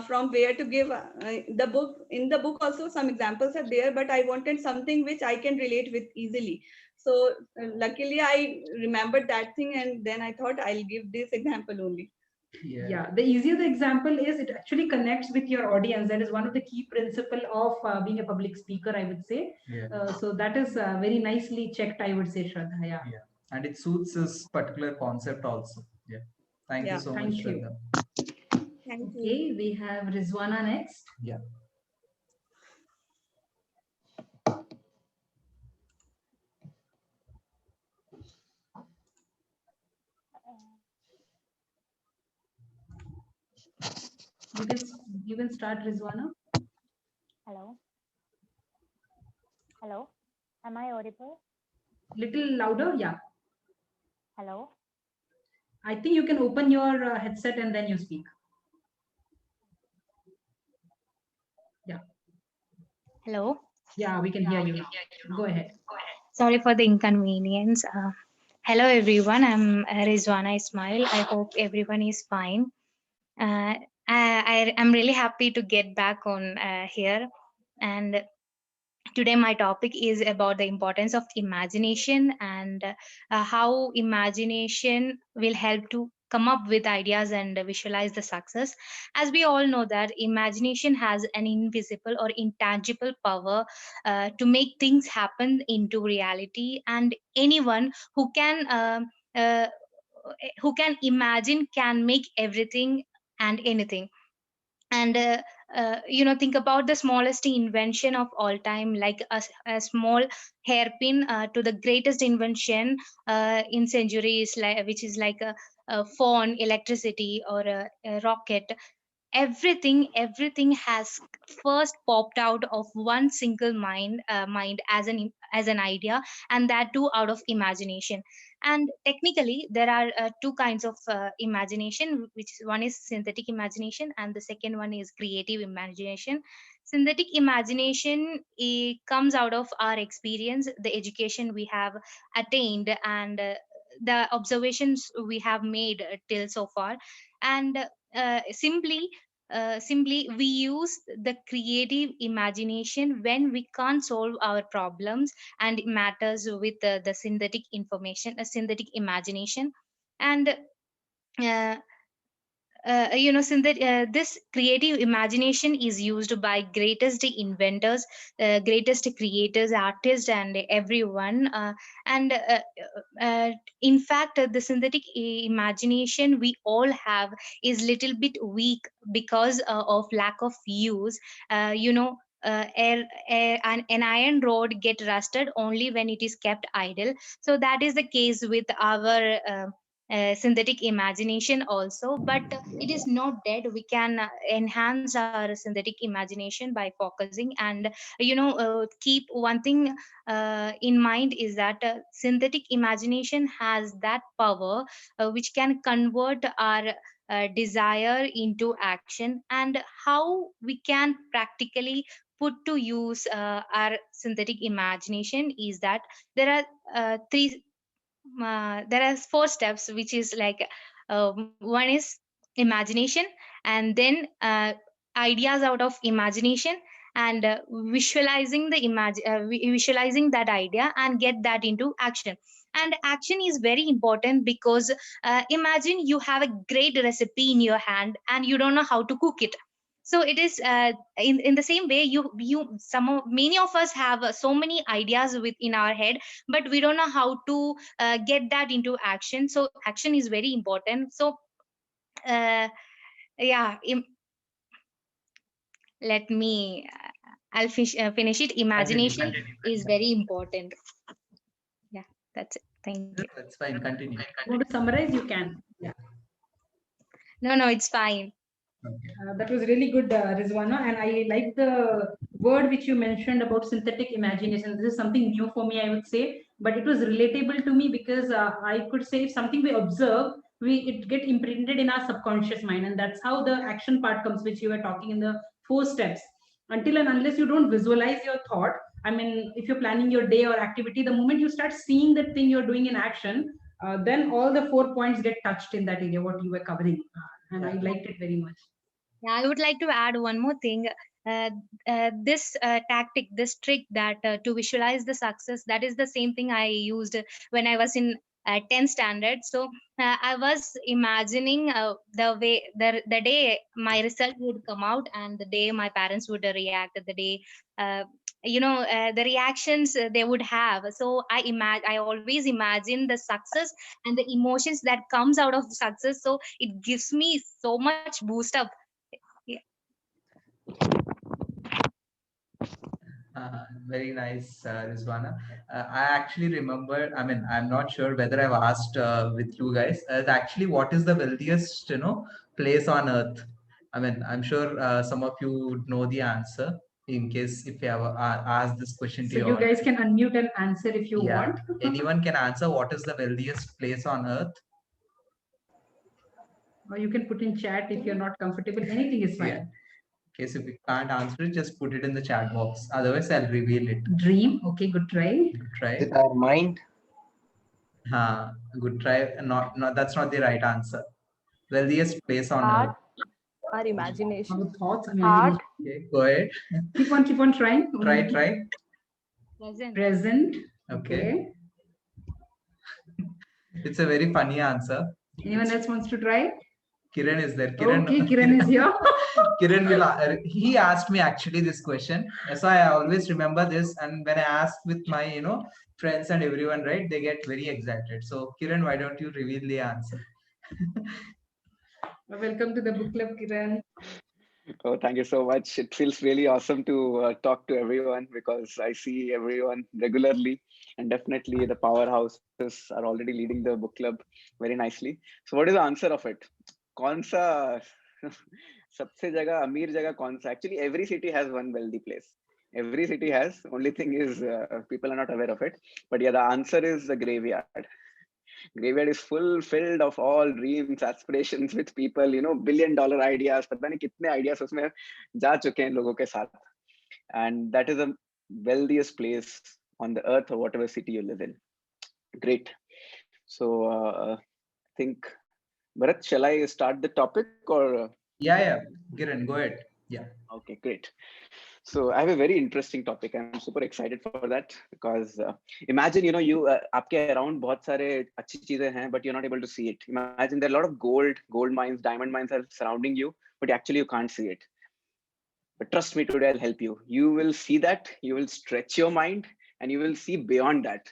from where to give the book. In the book also some examples are there, but I wanted something which I can relate with easily. So luckily I remembered that thing, and then I thought I'll give this example only. Yeah, the easier the example is, it actually connects with your audience. That is one of the key principle of being a public speaker, I would say. Yeah. So that is very nicely checked, I would say, Shraddha. Yeah. And it suits this particular concept also. Yeah. Thank you so much, Shraddha. Thank you. Okay, we have Rizwana next. Yeah. You can start, Rizwana. Hello. Hello. Am I audible? Little louder, yeah. Hello. I think you can open your headset and then you speak. Yeah. Hello. Yeah, we can hear you now. Go ahead. Sorry for the inconvenience. Hello, everyone. I'm Rizwana Ismail. I hope everyone is fine. I'm really happy to get back on here. And today my topic is about the importance of imagination and how imagination will help to come up with ideas and visualize the success. As we all know that imagination has an invisible or intangible power to make things happen into reality, and anyone who can imagine can make everything and anything. And think about the smallest invention of all time, like a small hairpin, to the greatest invention in centuries, which is like a phone, electricity, or a rocket. everything has first popped out of one single mind as an idea, and that too out of imagination. And technically there are two kinds of imagination, which one is synthetic imagination and the second one is creative imagination. Synthetic imagination comes out of our experience, the education we have attained, and the observations we have made till so far. And simply we use the creative imagination when we can't solve our problems and matters with the synthetic information, synthetic imagination. And uh, this creative imagination is used by greatest inventors, greatest creators, artists, and everyone. And In fact, the synthetic imagination we all have is little bit weak because of lack of use. An iron rod get rusted only when it is kept idle. So that is the case with our synthetic imagination also. But it is not dead. We can enhance our synthetic imagination by focusing. And keep one thing in mind is that synthetic imagination has that power which can convert our desire into action. And how we can practically put to use our synthetic imagination is that there are four steps, which is like one is imagination, and then ideas out of imagination, and visualizing that idea and get that into action. And action is very important because imagine you have a great recipe in your hand and you don't know how to cook it. So it is in the same way, many of us have so many ideas within our head, but we don't know how to get that into action. So action is very important. So uh, yeah let me finish it. Imagination is very important. Yeah, that's it. Thank you. That's fine. Continue. Want to summarize? You can. Yeah. No, it's fine. That was really good, Rizwana, and I like the word which you mentioned about synthetic imagination. This is something new for me, I would say, but it was relatable to me because I could say if something we observe, it get imprinted in our subconscious mind, and that's how the action part comes, which you were talking in the 4 steps. Until and unless you don't visualize your thought, I mean, if you're planning your day or activity, the moment you start seeing that thing you're doing in action, then all the 4 points get touched in that area what you were covering, and I liked it very much. Yeah, I would like to add one more thing. This tactic, this trick that to visualize the success, that is the same thing I used when I was in 10th standard. So I was imagining the way the day my result would come out and the day my parents would react, the day the reactions they would have. So I always imagine the success and the emotions that comes out of success. So it gives me so much boost up. Very nice, Rizwana. I actually remember, I mean, I'm not sure whether I've asked with you guys, actually, what is the wealthiest, place on earth? I mean, I'm sure some of you would know the answer in case if you have asked this question to So you guys can unmute and answer if you want. Anyone can answer what is the wealthiest place on earth? Or you can put in chat if you're not comfortable. Anything is fine. Yeah. In case if you can't answer it, just put it in the chat box. Otherwise, I'll reveal it. Dream. Okay, good try. Good try. With our mind. Good try. Not. That's not the right answer. Wealthiest place on earth. Our imagination. Our thoughts. Art. Okay, go ahead. Keep on trying. Try. Present. Okay. It's a very funny answer. Anyone else wants to try? Kiran is there. Kiran. Okay, Kiran is here. Kiran will. He asked me actually this question, so I always remember this. And when I ask with my friends and everyone, right, they get very excited. So Kiran, why don't you reveal the answer? Welcome to the book club, Kiran. Oh, thank you so much. It feels really awesome to talk to everyone because I see everyone regularly, and definitely the powerhouses are already leading the book club very nicely. So what is the answer of it? कौन सा सबसे जगह अमीर जगह कौन सा? Actually, every city has one wealthy place. Every city has. Only thing is people are not aware of it. But yeah, the answer is the graveyard. Graveyard is full filled of all dreams, aspirations with people, you know, $1 billion ideas. पता नहीं कितने ideas उसमें जा चुके हैं लोगों के साथ. And that is the wealthiest place on the earth or whatever city you live in. Great. So I think, Bharat, shall I start the topic or? Yeah, Kiran, go ahead. Yeah. Okay, great. So I have a very interesting topic. I'm super excited for that because imagine, you know, you आपके around बहुत सारे अच्छी चीजें हैं, but you're not able to see it. Imagine there are a lot of gold mines, diamond mines are surrounding you, but actually you can't see it. But trust me, today I'll help you. You will see that, you will stretch your mind, and you will see beyond that.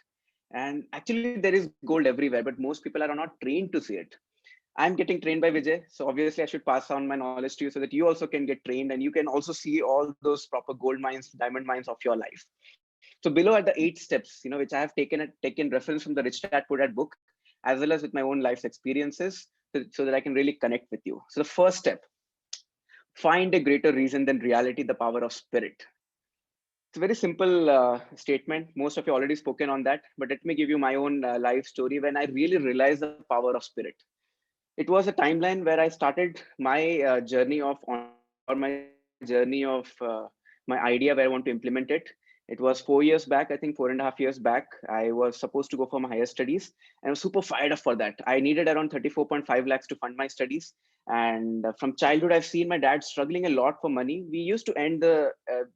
And actually, there is gold everywhere, but most people are not trained to see it. I'm getting trained by Vijay, so obviously I should pass on my knowledge to you so that you also can get trained and you can also see all those proper gold mines, diamond mines of your life. So below are the 8 steps, you know, which I have taken reference from the Rich Dad Poor Dad book, as well as with my own life's experiences, so that I can really connect with you. So the first step, find a greater reason than reality, the power of spirit. It's a very simple statement. Most of you already spoken on that, but let me give you my own life story when I really realized the power of spirit. It was a timeline where I started my journey of my idea where I want to implement it. It was 4 years back, I think 4.5 years back. I was supposed to go for my higher studies and I was super fired up for that. I needed around 34.5 lakhs to fund my studies. And from childhood, I've seen my dad struggling a lot for money. We used to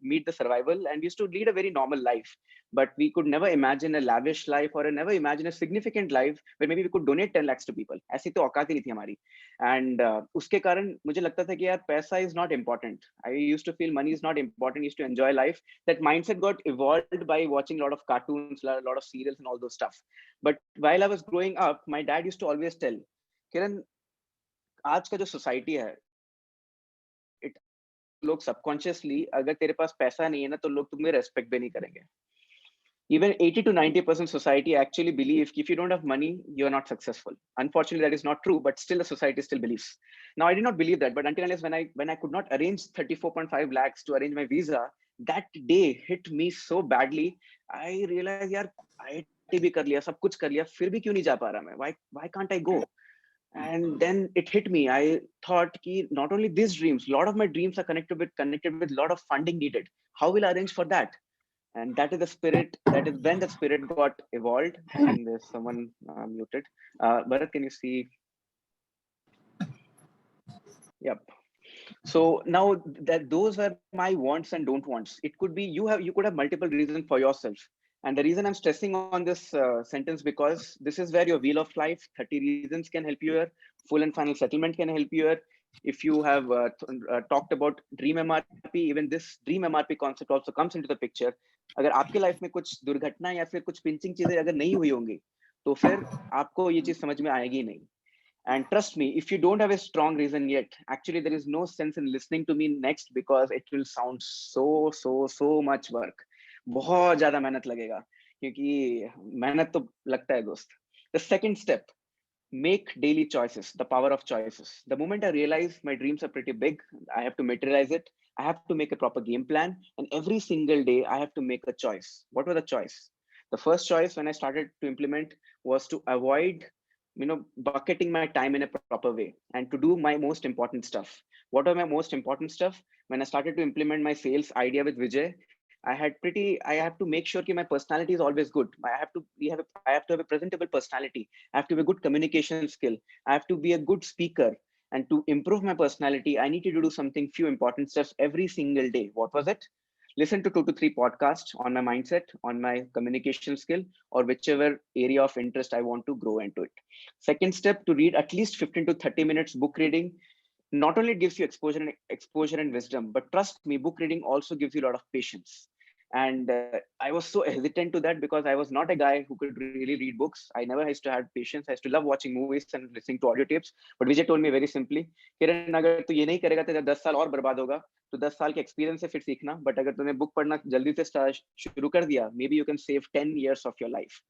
meet the survival and we used to lead a very normal life, but we could never imagine a lavish life or never imagine a significant life where maybe we could donate 10 lakhs to people. ऐसी तो औकात ही नहीं थी हमारी. And उसके कारण मुझे लगता था कि यार पैसा is not important. I used to feel money is not important. I used to enjoy life. That mindset got evolved by watching a lot of cartoons, a lot of serials and all those stuff. But while I was growing up, my dad used to always tell, Kiran, आज का जो society है, लोग subconsciously अगर तेरे पास पैसा नहीं है ना तो लोग तुम्हें रेस्पेक्ट भी नहीं करेंगे. Even 80 to 90% society actually believe if you don't have money, you're not successful. Unfortunately, that is not true, but still the society still believes. Now, I did not believe that, but until unless when I could not arrange 34.5 lakhs to arrange my visa, that day hit me so badly. I realized, yaar, IIT bhi kar liya, sab kuch kar liya, fir bhi kyun nahi ja pa raha main? Why can't I go? And then it hit me. I thought ki not only these dreams, a lot of my dreams are connected with a lot of funding needed. How will I arrange for that? And that is the spirit. That is when the spirit got evolved. I think there's someone muted. Bharat, can you see? Yep. So now that those were my wants and don't wants. It could be you could have multiple reasons for yourself. And the reason I'm stressing on this sentence because this is where your wheel of life, 30 reasons can help you here. Full and final settlement can help you here. If you have talked about dream MRP, even this dream MRP concept also comes into the picture. अगर आपके life में कुछ दुर्घटना या फिर कुछ pinching चीजें अगर नहीं हुई होंगी तो फिर आपको ये चीज समझ में आएगी नहीं. And trust me, if you don't have a strong reason yet, actually there is no sense in listening to me next because it will sound so much work. बहुत ज्यादा मेहनत लगेगा क्योंकि मेहनत तो लगता है दोस्त. The second step, make daily choices, the power of choices. The moment I realize my dreams are pretty big, I have to materialize it. I have to make a proper game plan. And every single day I have to make a choice. What was the choice? The first choice when I started to implement was to avoid bucketing my time in a proper way and to do my most important stuff. What are my most important stuff? When I started to implement my sales idea with Vijay, I have to make sure that my personality is always good. I have to have a presentable personality. I have to have a good communication skill. I have to be a good speaker. And to improve my personality, I need to do something few important steps every single day. What was it? Listen to 2 to 3 podcasts on my mindset, on my communication skill, or whichever area of interest I want to grow into it. Second step, to read at least 15 to 30 minutes book reading. Not only it gives you exposure and wisdom, but trust me, book reading also gives you a lot of patience. And I was so hesitant to that because I was not a guy who could really read books. I never used to have patience. I used to love watching movies and listening to audio tapes. But Vijay told me very simply, Kiran, अगर तू ये नहीं करेगा तो 10 साल और बर्बाद होगा. तो 10 साल के एक्सपीरियंस से फिर सीखना. But अगर तूने बुक पढ़ना जल्दी से शुरू कर दिया, maybe you can save 10 years of your life.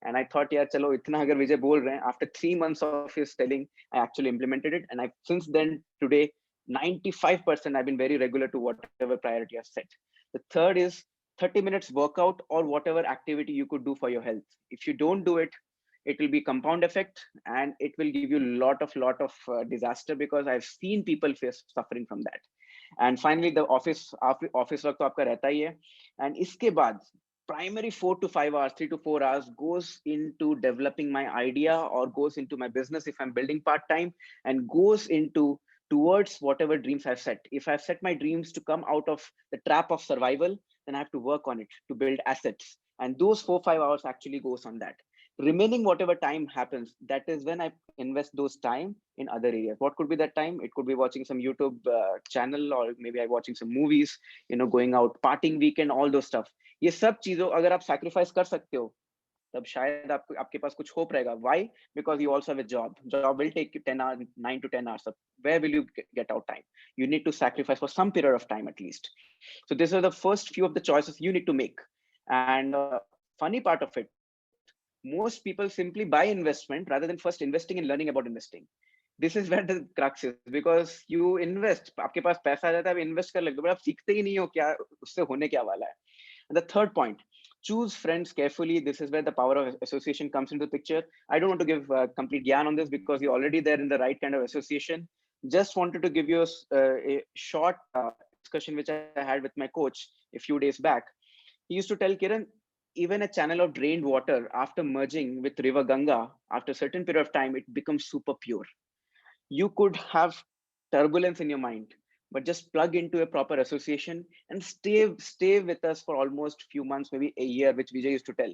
And I thought, यार चलो इतना अगर विजय बोल रहे हैं, after 3 months of his telling, I actually implemented it. And since then, today, 95% I've been very regular to whatever priority I've set. The third is 30 minutes workout or whatever activity you could do for your health. If you don't do it, it will be compound effect and it will give you a lot of disaster, because I've seen people face suffering from that. And finally, the office work तो आपका रहता ही है. And इसके बाद primary 4 to 5 hours, 3 to 4 hours goes into developing my idea or goes into my business if I'm building part-time, and goes into towards whatever dreams I've set. If I've set my dreams to come out of the trap of survival, then I have to work on it to build assets. And those 4-5 hours actually goes on that. Remaining whatever time happens, that is when I invest those time in other areas. What could be that time? It could be watching some YouTube channel, or maybe I'm watching some movies, going out, partying weekend, all those stuff. ये सब चीजों अगर आप sacrifice कर सकते हो, तब शायद आपके पास कुछ hope रहेगा. Why? Because you also have a job. Job will take you 10 hours, 9 to 10 hours. Where will you get out time? You need to sacrifice for some period of time at least. So these are the first few of the choices you need to make. And funny part of it, most people simply buy investment rather than first investing and learning about investing. This is where the crux is, because you invest, आपके पास पैसा आ जाता है, आप invest कर लेते हो, but आप सीखते ही नहीं हो क्या उससे होने क्या वाला है. And the third point, choose friends carefully. This is where the power of association comes into the picture. I don't want to give complete gyan on this because you're already there in the right kind of association. Just wanted to give you a short discussion which I had with my coach a few days back. He used to tell Kiran, even a channel of drained water after merging with river Ganga, after a certain period of time, it becomes super pure. You could have turbulence in your mind, but just plug into a proper association and stay with us for almost few months, maybe a year, which Vijay used to tell.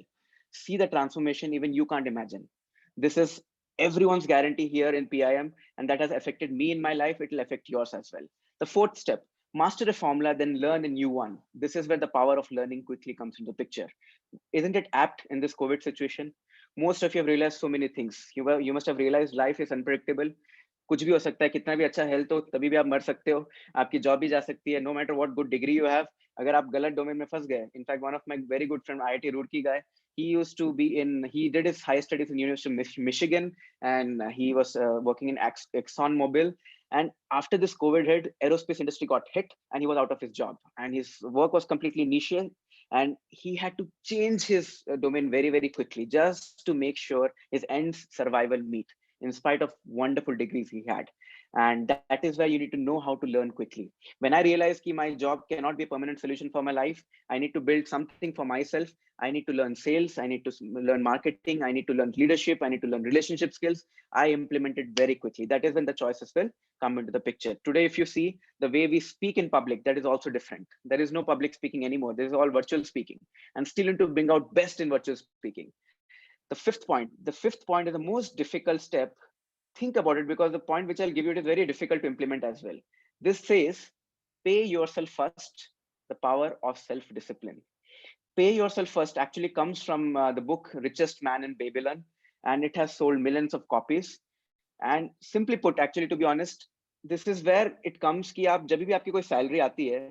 See the transformation even you can't imagine. This is everyone's guarantee here in PIM, and that has affected me in my life. It will affect yours as well. The fourth step, master a formula, then learn a new one. This is where the power of learning quickly comes into the picture. Isn't it apt in this COVID situation? Most of you have realized so many things. You must have realized life is unpredictable. कुछ भी हो सकता है, कितना भी अच्छा health हो तभी भी आप मर सकते हो, आपकी जॉब भी जा सकती है. No matter what good degree you have, अगर आप गलत डोमेन में फंस गए. In fact one of my very good friend IIT Roorkee guy, he did his higher studies in University of Michigan, and he was working in ExxonMobil. And after this COVID hit, aerospace industry got hit and he was out of his job, and his work was completely niche, and he had to change his domain very, very quickly just to make sure his end survival meet, in spite of wonderful degrees he had. And that is where you need to know how to learn quickly. When I realized that my job cannot be a permanent solution for my life, I need to build something for myself. I need to learn sales. I need to learn marketing. I need to learn leadership. I need to learn relationship skills. I implemented very quickly. That is when the choices will come into the picture. Today, if you see the way we speak in public, that is also different. There is no public speaking anymore. This is all virtual speaking, and still need to bring out best in virtual speaking. The fifth point is the most difficult step. Think about it, because the point which I'll give you, it is very difficult to implement as well. This says, pay yourself first, the power of self-discipline. Pay yourself first actually comes from the book Richest Man in Babylon, and it has sold millions of copies. And simply put, actually, to be honest, this is where it comes कि आप जब भी आपकी कोई salary आती है,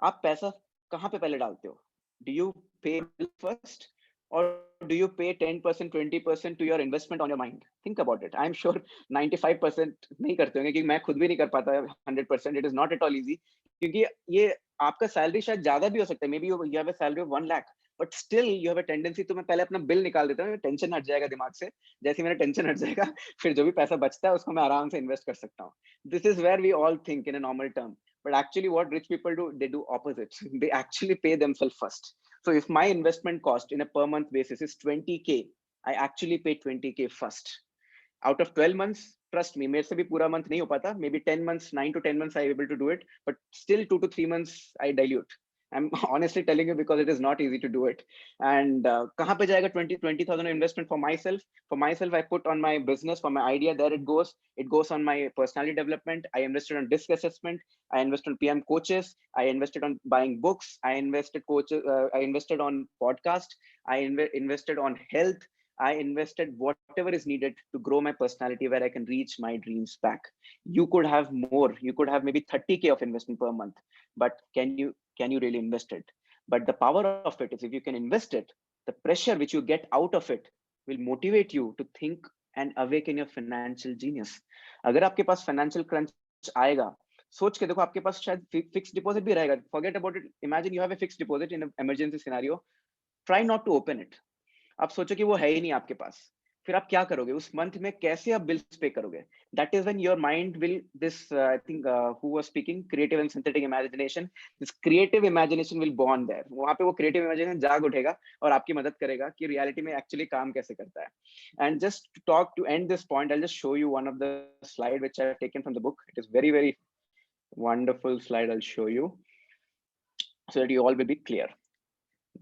आप पैसा कहाँ पे पहले डालते हो? Do you pay first? Or do you pay 10%, 20% to your investment on your mind? Think about it. I'm sure 95% नहीं करते होंगे, क्योंकि मैं खुद भी नहीं कर पाता 100%. It is not at all easy. क्योंकि ये आपका सैलरी शायद ज्यादा भी हो सकता है. Maybe you have a salary of 1 lakh, but still you have a tendency to मैं पहले अपना बिल निकाल देता हूँ, टेंशन हट जाएगा दिमाग से. जैसे मेरा टेंशन हट जाएगा, फिर जो भी पैसा बचता है उसको मैं आराम से इन्वेस्ट कर सकता हूँ. This is where we all think in a normal term. But actually what rich people do, they do opposites. They actually pay themselves first. So if my investment cost in a per month basis is 20K, I actually pay 20K first. Out of 12 months, trust me, मेरे से भी पूरा month नहीं हो पाता. Maybe 10 months, 9 to 10 months, I'm able to do it. But still 2 to 3 months, I dilute. I'm honestly telling you because it is not easy to do it. And कहाँ पे जाएगा 20,000 investment for myself? For myself, I put on my business, for my idea, there it goes. It goes on my personality development. I invested on disc assessment. I invested on PM coaches. I invested on buying books. I invested on podcast. I invested on health. I invested whatever is needed to grow my personality, where I can reach my dreams back. You could have more. You could have maybe 30K of investment per month, but can you really invest it? But the power of it is, if you can invest it, the pressure which you get out of it will motivate you to think and awaken your financial genius. अगर आपके पास financial crunch आएगा, सोच के देखो, आपके पास शायद fix deposit भी रहेगा. Forget about it. Imagine you have a fix deposit in emergency scenario. Try not to open it. आप सोचो कि वो है ही नहीं आपके पास, फिर आप क्या करोगे उस मंथ में? कैसे आप बिल्स पे करोगे? That is when your mind will this, I think who was speaking, creative and synthetic imagination. This creative imagination will born there. वहां पे वो क्रिएटिव इमेजिनेशन जाग उठेगा और आपकी मदद करेगा कि रियलिटी में एक्चुअली काम कैसे करता है. And just to talk, to end this point, I will just show you one of the slide which I have taken from the book. It is very very wonderful slide. I'll show you so that you all will be clear.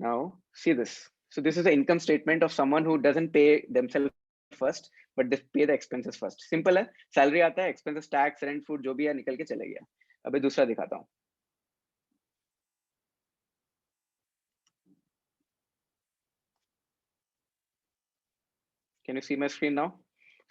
Now see this. So this is the income statement of someone who doesn't pay themselves first, but they pay the expenses first. Simple है. Salary आता है, expenses, tax, rent, food जो भी है निकल के चले गया. अबे दूसरा दिखाता हूँ. Can you see my screen now?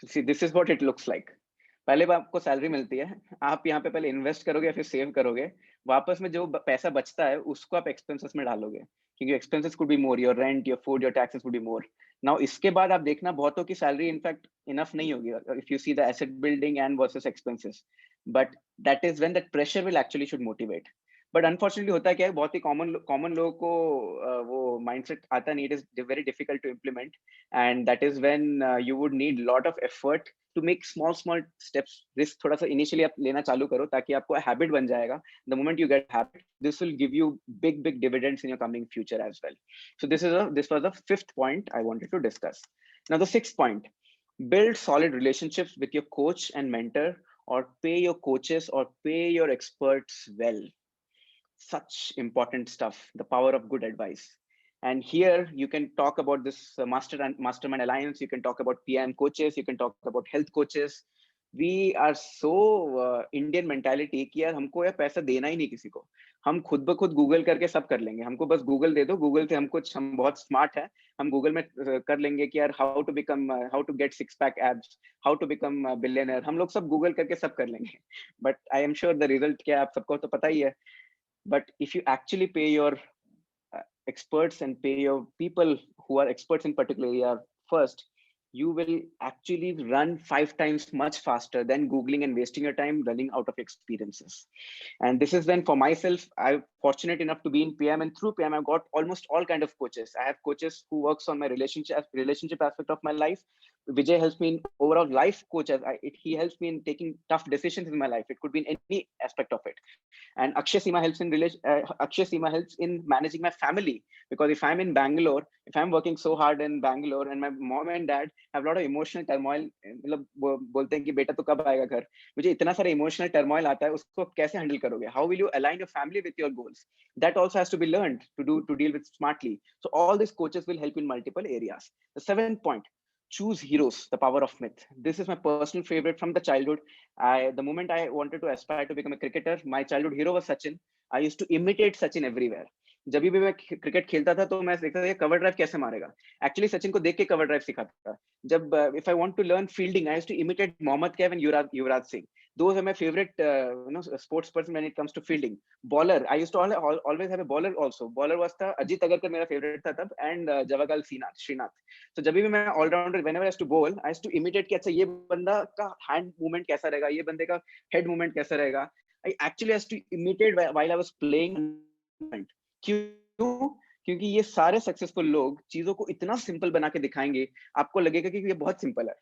So see, this is what it looks like. पहले आपको सैलरी मिलती है, आप यहाँ पे पहले इन्वेस्ट करोगे, फिर सेव करोगे, वापस में जो पैसा बचता है उसको आप एक्सपेंसेस में डालोगे, क्योंकि expenses could be more, your rent, your food, your taxes could be more. Now इसके बाद आप देखना बहुतों की सैलरी इनफैक्ट इनफ नहीं होगी if you see the asset building and versus expenses. But that is when that pressure will actually should motivate. But unfortunately होता है क्या है, बहुत ही कॉमन लोगों को वो माइंडसेट आता नहीं. It is very difficult to implement, and that is when you would need lot of effort to make small steps. Risk थोड़ा सा इनिशियली आप लेना चालू करो ताकि आपको हैबिट बन जाएगा. The moment you get habit, this will give you big dividends in your coming future as well. So this was the fifth point I wanted to discuss. Now the sixth point, build solid relationships with your coach and mentor, or pay your coaches or pay your experts well. Such important stuff, the power of good advice. And here you can talk about this Mastermind Alliance. You can talk about PM coaches. You can talk about health coaches. We are so Indian mentality कि यार हमको यार पैसा देना ही नहीं किसी को, हम खुद ब खुद गूगल करके सब कर लेंगे. हमको बस गूगल दे दो, गूगल से हम बहुत स्मार्ट है, हम गूगल में कर लेंगे कि यार how to get 6-pack abs, how to become billionaire. हम लोग सब गूगल करके सब कर लेंगे. But I am sure the result क्या है आप सबको तो पता ही है. But if you actually pay your experts and pay your people who are experts in particular area first, you will actually run 5 times much faster than Googling and wasting your time running out of experiences. And this is when, for myself, I'm fortunate enough to be in PM, and through PM, I've got almost all kind of coaches. I have coaches who works on my relationship aspect of my life. Vijay helps me in overall life coach. He helps me in taking tough decisions in my life. It could be in any aspect of it. And Akshay Seema helps in managing my family, because if I'm in Bangalore, if I'm working so hard in Bangalore and my mom and dad have a lot of emotional turmoil, मतलब बोलते हैं कि बेटा तो कब आएगा घर, मुझे इतना सारा emotional turmoil आता है, उसको कैसे handle करोगे? How will you align your family with your goals? That also has to be learned to deal with smartly. So all these coaches will help in multiple areas. The seventh point, choose heroes, the power of myth. This is my personal favorite from the childhood. The moment I wanted to aspire to become a cricketer, my childhood hero was Sachin. I used to imitate Sachin everywhere. जब भी मैं cricket खेलता था तो मैं देखता था cover drive कैसे मारेगा. एक्चुअली सचिन को देख के कवर ड्राइव सिखाता था. जब if I want to learn fielding, I used to imitate Mohammad Kaif and Yuvraj Singh. Those are my favorite sports person when it comes to fielding. Bowler, I used to always have a bowler also. Bowler was था अजीत अगरकर मेरा favorite था तब, and Javagal Srinath. So जब भी मैं all rounder, whenever I used to bowl, I used to imitate कि अच्छा ये बंदा का hand movement कैसा रहेगा, ये बंदे का head movement कैसा रहेगा. I actually used to imitate while I was playing. क्यों? क्योंकि ये सारे सक्सेसफुल लोग चीजों को इतना सिंपल बना के दिखाएंगे, आपको लगेगा कि ये बहुत सिंपल है.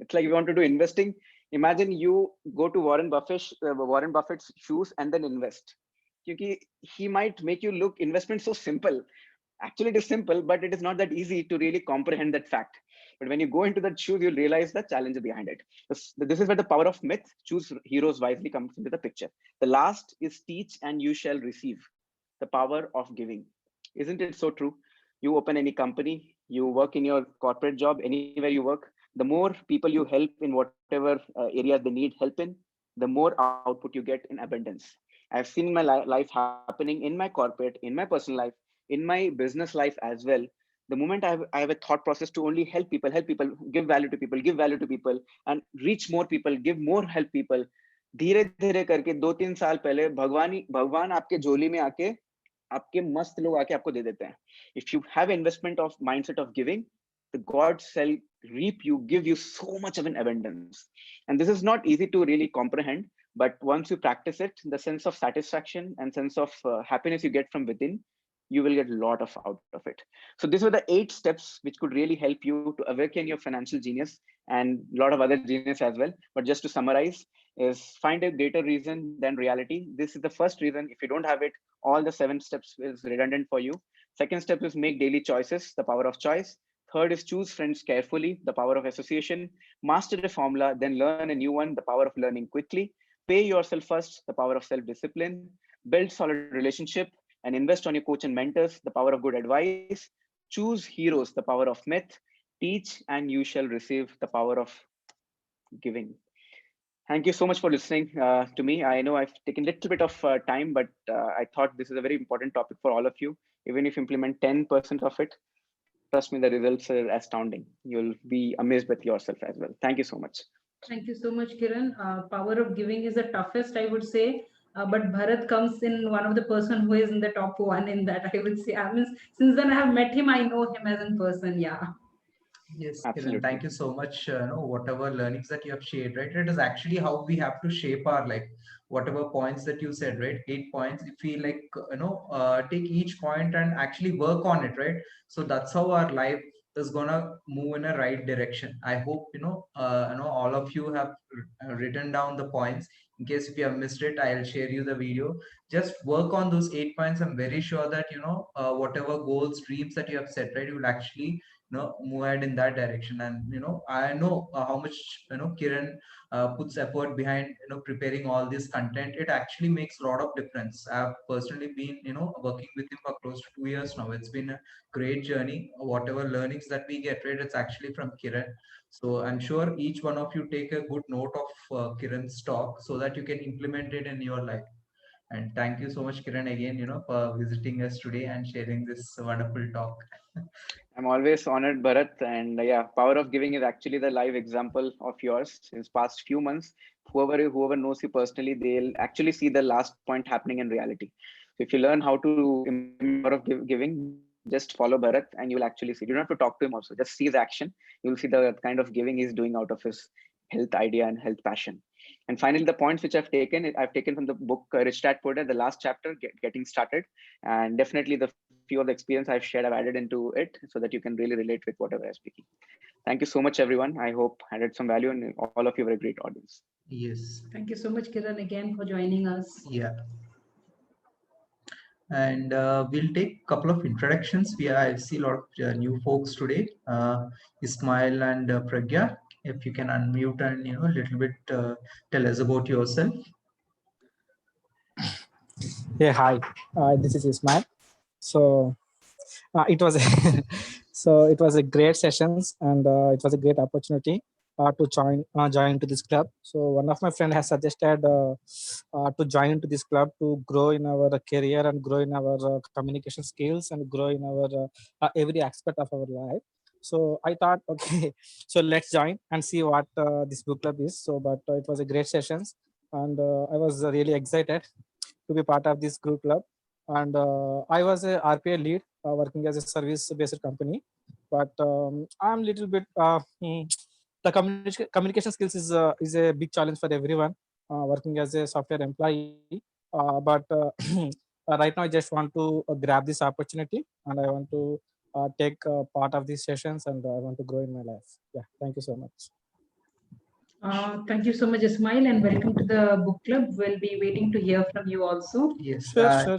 It's like you want to do investing. Imagine you go to Warren Buffett's shoes and then invest. Because he might make you look investment so simple. Actually, it is simple, but it is not that easy to really comprehend that fact. But when you go into that shoes, you'll realize the challenge behind it. This is where the power of myth, choose heroes wisely, comes into the picture. The last is teach and you shall receive. The power of giving. Isn't it so true? You open any company, you work in your corporate job, anywhere you work, the more people you help in whatever areas they need help in, the more output you get in abundance. I've seen my life happening in my corporate, in my personal life, in my business life as well. The moment I have a thought process to only help people, give value to people, and reach more people, give more help people. धीरे धीरे करके 2-3 साल पहले भगवान आपके झोली में आके आपके मस्त लोग आके आपको दे देते हैं. If you have investment of mindset of giving, the gods shall reap you, give you so much of an abundance. And this is not easy to really comprehend, But once you practice it, the sense of satisfaction and sense of happiness you get from within, you will get a lot out of it. So these were the 8 steps which could really help you to awaken your financial genius and a lot of other genius as well. But just to summarize, is find a greater reason than reality. This is the first reason. If you don't have it, all the 7 steps is redundant for you. Second step is make daily choices, the power of choice. Third is choose friends carefully, the power of association. Master a formula, then learn a new one, the power of learning quickly. Pay yourself first, the power of self-discipline. Build solid relationship and invest on your coach and mentors, the power of good advice. Choose heroes, the power of myth. Teach and you shall receive, the power of giving. Thank you so much for listening to me. I know I've taken a little bit of time, but I thought this is a very important topic for all of you. Even if you implement 10% of it, trust me, the results are astounding. You'll be amazed with yourself as well. Thank you so much. Thank you so much, Kiran. Power of giving is the toughest, I would say. But Bharat comes in one of the person who is in the top 1 in that, I would say. I mean, since then I have met him, I know him as in person. Yeah. Yes, Absolutely. Kiran, thank you so much. Whatever learnings that you have shared, right? It is actually how we have to shape our life. Whatever points that you said, right? 8 points. If we like, take each point and actually work on it, right? So that's how our life is gonna move in a right direction. I hope all of you have written down the points. In case if you have missed it, I'll share you the video. Just work on those 8 points. I'm very sure that whatever goals, dreams that you have set, right, you will actually move ahead in that direction. And I know how much Kiran puts effort behind preparing all this content. It actually makes a lot of difference. I've personally been working with him for close to 2 years now. It's been a great journey. Whatever learnings that we get, right, it's actually from Kiran. So I'm sure each one of you take a good note of Kiran's talk so that you can implement it in your life. And thank you so much, Kiran, again, for visiting us today and sharing this wonderful talk. I'm always honored, Bharat. And yeah, power of giving is actually the live example of yours since past few months. Whoever knows you personally, they'll actually see the last point happening in reality. So if you learn how to power of giving, just follow Bharat and you will actually see. You don't have to talk to him also. Just see his action. You will see the kind of giving he's doing out of his health idea and health passion. And finally, the points which I've taken from the book Rich Dad Poor Dad, the last chapter, Getting Started. And definitely the few of the experience I've shared, I've added into it so that you can really relate with whatever I'm speaking. Thank you so much, everyone. I hope I added some value and all of you were a great audience. Yes. Thank you so much, Kiran, again for joining us. Yeah. And we'll take a couple of introductions. I see a lot of new folks today. Ismail and Pragya, if you can unmute and a little bit tell us about yourself. Yeah, hi. This is Ismail. So it was it was a great sessions, and it was a great opportunity to join to this club. So one of my friends has suggested to join into this club to grow in our career and grow in our communication skills and grow in our every aspect of our life. So I thought, okay, so let's join and see what this book club is. So, but it was a great sessions, and I was really excited to be part of this group club. And I was a RPA lead working as a service-based company, but I'm a little bit the communication skills is a big challenge for everyone working as a software employee. But right now I just want to grab this opportunity and I want to take part of these sessions and I want to grow in my life. Yeah, thank you so much. Thank you so much, Ismail, and welcome to the book club. We'll be waiting to hear from you also. Yes. Sure.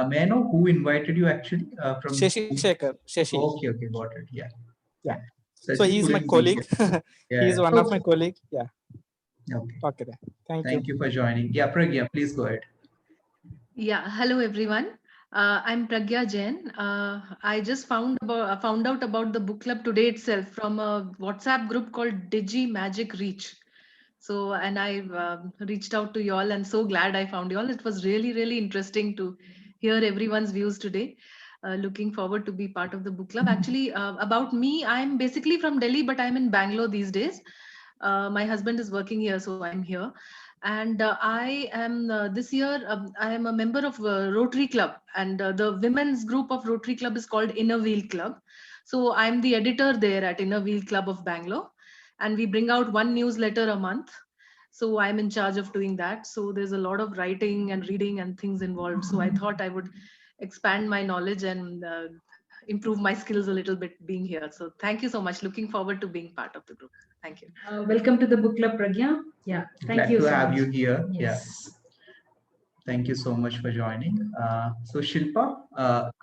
May I know who invited you actually? From Shashi Shekhar. Shashi. Okay, got it. Yeah. So he's my colleague. He's one of my colleague. Yeah. Okay. Then. Thank you for joining. Yeah, Pragya, please go ahead. Yeah. Hello, everyone. I'm Pragya Jain. I just found out about the book club today itself from a WhatsApp group called Digi Magic Reach. So, and I reached out to y'all and so glad I found y'all. It was really, really interesting to hear everyone's views today. Looking forward to be part of the book club. Actually, about me, I'm basically from Delhi, but I'm in Bangalore these days. My husband is working here, so I'm here. And I am this year, I am a member of Rotary Club, and the women's group of Rotary Club is called Inner Wheel Club. So I'm the editor there at Inner Wheel Club of Bangalore, and we bring out one newsletter a month. So I'm in charge of doing that. So there's a lot of writing and reading and things involved. So I thought I would expand my knowledge and improve my skills a little bit being here. So thank you so much. Looking forward to being part of the group. Thank you. Welcome to the book club, Pragya. Yeah, thank Glad you to so have much. you here. Yes. Yeah. Thank you so much for joining. So Shilpa,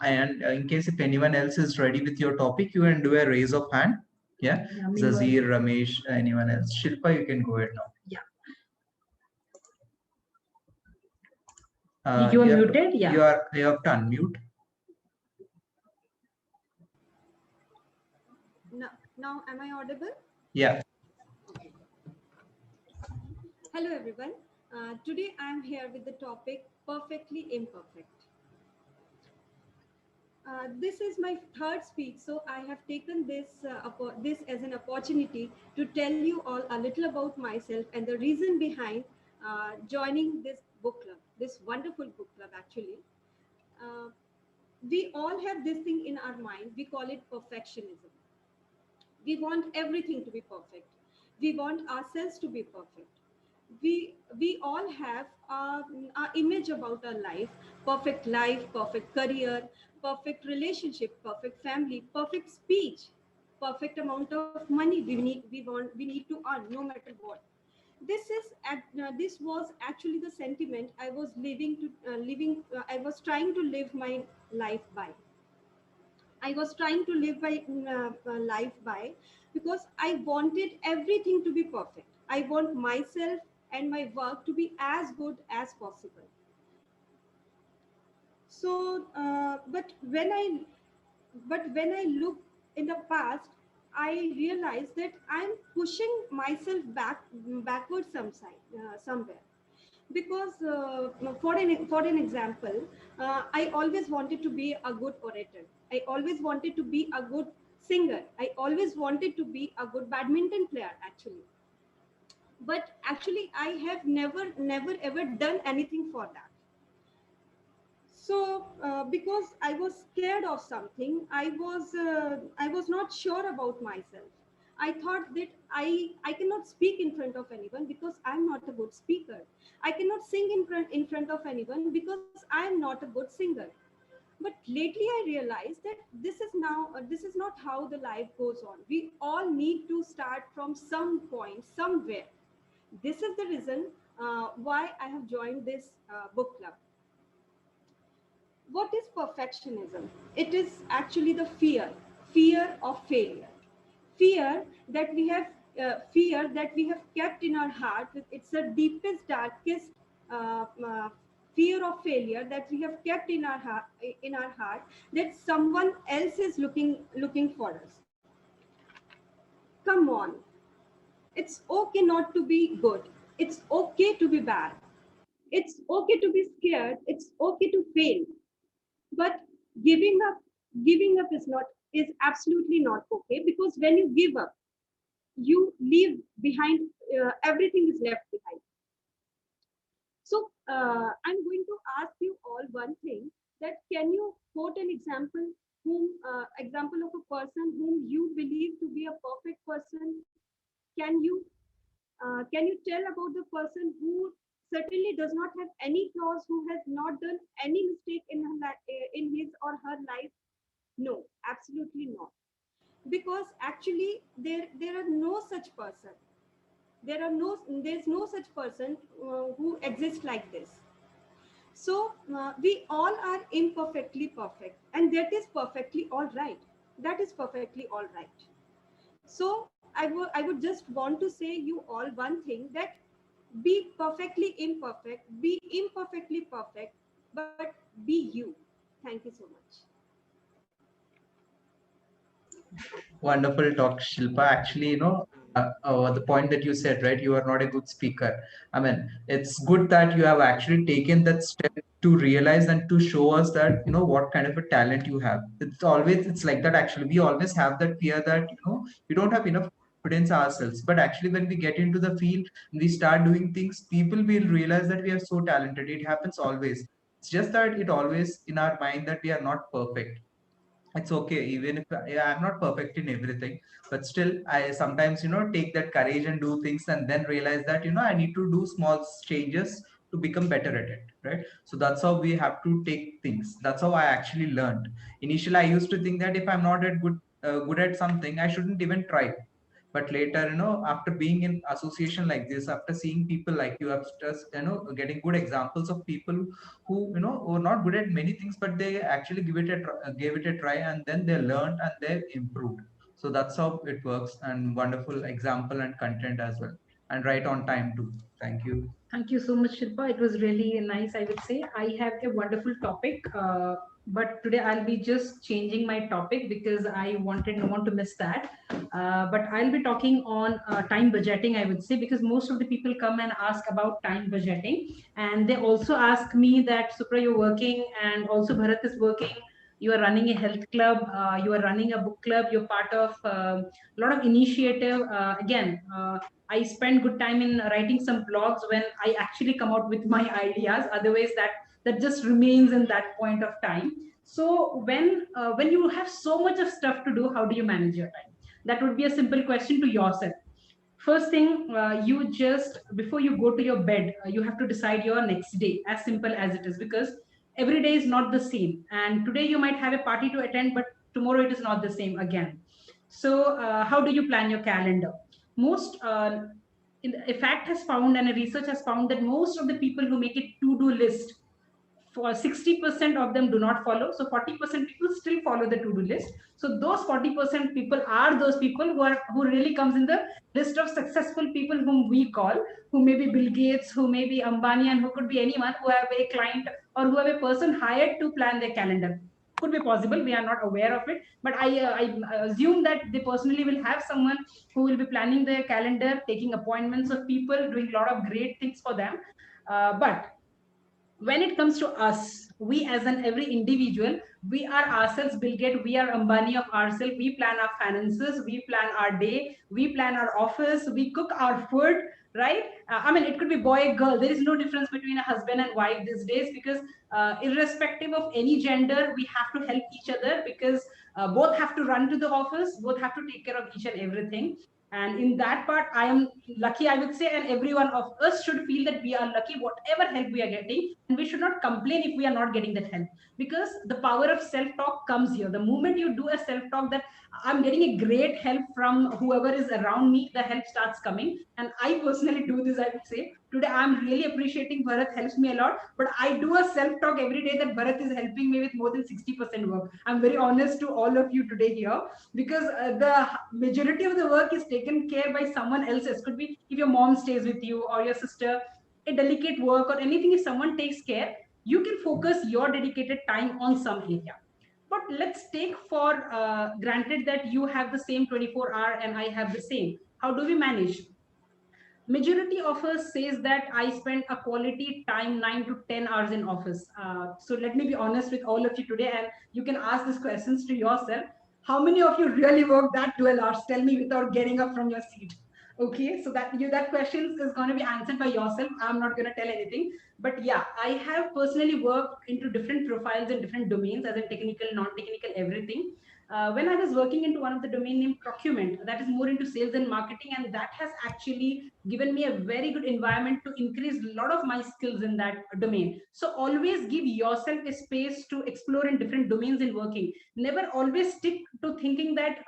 and in case if anyone else is ready with your topic, you can do a raise of hand. Yeah, Zazir, Ramesh, anyone else. Shilpa, you can go ahead now. Yeah. You are muted. Yeah. You have to unmute. Now, am I audible? Yeah. Okay. Hello, everyone. Today, I'm here with the topic Perfectly Imperfect. This is my third speech, so I have taken this as an opportunity to tell you all a little about myself and the reason behind joining this book club, this wonderful book club, actually. We all have this thing in our mind. We call it perfectionism. We want everything to be perfect. We want ourselves to be perfect. We all have our image about our life, perfect career, perfect relationship, perfect family, perfect speech, perfect amount of money we need to earn no matter what. This was actually the sentiment I was I was trying to live my life by. I was trying to live life by, because I wanted everything to be perfect. I want myself and my work to be as good as possible. So, but when I look in the past, I realized that I'm pushing myself backwards somewhere. Because for an example, I always wanted to be a good orator. I always wanted to be a good singer. I always wanted to be a good badminton player, actually. But actually, I have never ever done anything for that. So because I was scared of something, I was not sure about myself. I thought that I cannot speak in front of anyone because I'm not a good speaker. I cannot sing in front of anyone because I'm not a good singer. But lately I realized that this is not how the life goes on. We all need to start from some point, somewhere. This is the reason why I have joined this book club. What is perfectionism? It is actually the fear of failure, fear that we have kept in our heart. It's the deepest, darkest fear of failure that we have kept in our heart, that someone else is looking for us. Come on, it's okay not to be good. It's okay to be bad. It's okay to be scared. It's okay to fail. But giving up is absolutely not okay, because when you give up, you leave behind, everything is left behind. So I'm going to ask you all one thing, that can you quote an example of a person whom you believe to be a perfect person? Can you tell about the person who certainly does not have any flaws, who has not done any mistake in his or her life? No, absolutely not. Because actually there are no such person. There's no such person who exists like this. So we all are imperfectly perfect, and that is perfectly all right. That is perfectly all right. So I would just want to say you all one thing, that be perfectly imperfect, be imperfectly perfect, but be you. Thank you so much. Wonderful talk, Shilpa. Actually, the point that you said, right? You are not a good speaker. I mean, it's good that you have actually taken that step to realize and to show us that, what kind of a talent you have. It's like that. Actually, we always have that fear that, we don't have enough confidence ourselves. But actually, when we get into the field, we start doing things, people will realize that we are so talented. It happens always. It's just that it always in our mind that we are not perfect. it's okay. Even if I'm not perfect in everything, but still I sometimes, take that courage and do things, and then realize that, I need to do small changes to become better at it, right? So that's how we have to take things. That's how I actually learned. Initially, I used to think that if I'm not good at something, I shouldn't even try. But later, after being in association like this, after seeing people like you, after getting good examples of people who, were not good at many things, but they actually gave it a try, and then they learned and they improved. So that's how it works. And wonderful example and content as well, and right on time too. Thank you. Thank you so much, Shilpa. It was really nice, I would say. I have a wonderful topic, but today I'll be just changing my topic because I wanted no one to miss that. But I'll be talking on time budgeting, I would say, because most of the people come and ask about time budgeting. And they also ask me that, Supra, you're working, and also Bharat is working. You are running a health club, you are running a book club, you're part of a lot of initiative. I spend good time in writing some blogs when I actually come out with my ideas. Otherwise, that just remains in that point of time. So when you have so much of stuff to do, how do you manage your time? That would be a simple question to yourself. First thing, you just before you go to your bed, you have to decide your next day. As simple as it is, because every day is not the same. And today you might have a party to attend, but tomorrow it is not the same again. So how do you plan your calendar? Most a fact has found, and a research has found, that most of the people who make a to-do list, for 60% of them do not follow. So 40% people still follow the to-do list. So those 40% people are those people who really comes in the list of successful people, whom we call, who may be Bill Gates, who may be Ambani, and who could be anyone, who have a client or who have a person hired to plan their calendar. Could be possible, we are not aware of it, but I assume that they personally will have someone who will be planning their calendar, taking appointments of people, doing a lot of great things for them. But when it comes to us, we as an every individual, we are ourselves Bill Gates, we are Ambani of ourselves. We plan our finances, we plan our day, we plan our office, we cook our food, right? I mean, it could be boy, girl. There is no difference between a husband and wife these days, because irrespective of any gender, we have to help each other, because both have to run to the office, both have to take care of each and everything. And in that part, I am lucky, I would say, and every one of us should feel that we are lucky, whatever help we are getting. And we should not complain if we are not getting that help, because the power of self-talk comes here. The moment you do a self-talk that I'm getting a great help from whoever is around me, the help starts coming. And I personally do this, I would say. Today, I'm really appreciating Bharat helps me a lot, but I do a self-talk every day that Bharat is helping me with more than 60% work. I'm very honest to all of you today here, because the majority of the work is taken care by someone else. It could be if your mom stays with you, or your sister, a delicate work or anything. If someone takes care, you can focus your dedicated time on some area. But let's take for granted that you have the same 24-hour and I have the same. How do we manage? Majority of us says that I spend a quality time 9 to 10 hours in office. So let me be honest with all of you today, and you can ask these questions to yourself. How many of you really work that 12 hours? Tell me without getting up from your seat. Okay, so that question is going to be answered by yourself. I'm not going to tell anything. But yeah, I have personally worked into different profiles in different domains, as in technical, non-technical, everything. When I was working into one of the domain named procurement, that is more into sales and marketing, and that has actually given me a very good environment to increase a lot of my skills in that domain. So always give yourself a space to explore in different domains in working. Never always stick to thinking that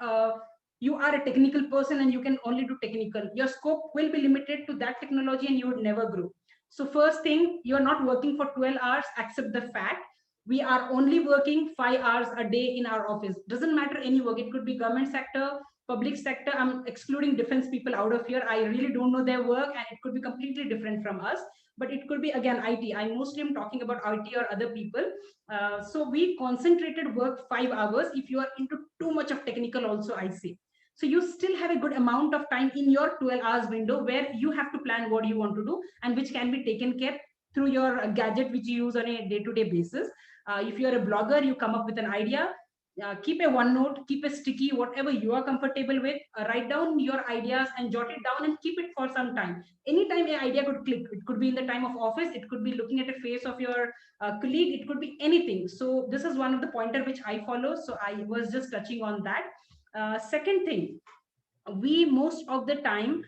you are a technical person and you can only do technical. Your scope will be limited to that technology and you would never grow. So first thing, you're not working for 12 hours, accept the fact. We are only working 5 hours a day in our office. Doesn't matter any work. It could be government sector, public sector. I'm excluding defense people out of here. I really don't know their work, and it could be completely different from us. But it could be, again, IT. I mostly am talking about IT or other people. So we concentrated work 5 hours. If you are into too much of technical also, I say. So you still have a good amount of time in your 12 hours window where you have to plan what you want to do, and which can be taken care through your gadget, which you use on a day-to-day basis. If you're a blogger, you come up with an idea, keep a OneNote, keep a sticky, whatever you are comfortable with. Write down your ideas and jot it down and keep it for some time. Anytime an idea could click. It could be in the time of office. It could be looking at a face of your colleague. It could be anything. So this is one of the pointer which I follow. So I was just touching on that. Second thing, we most of the time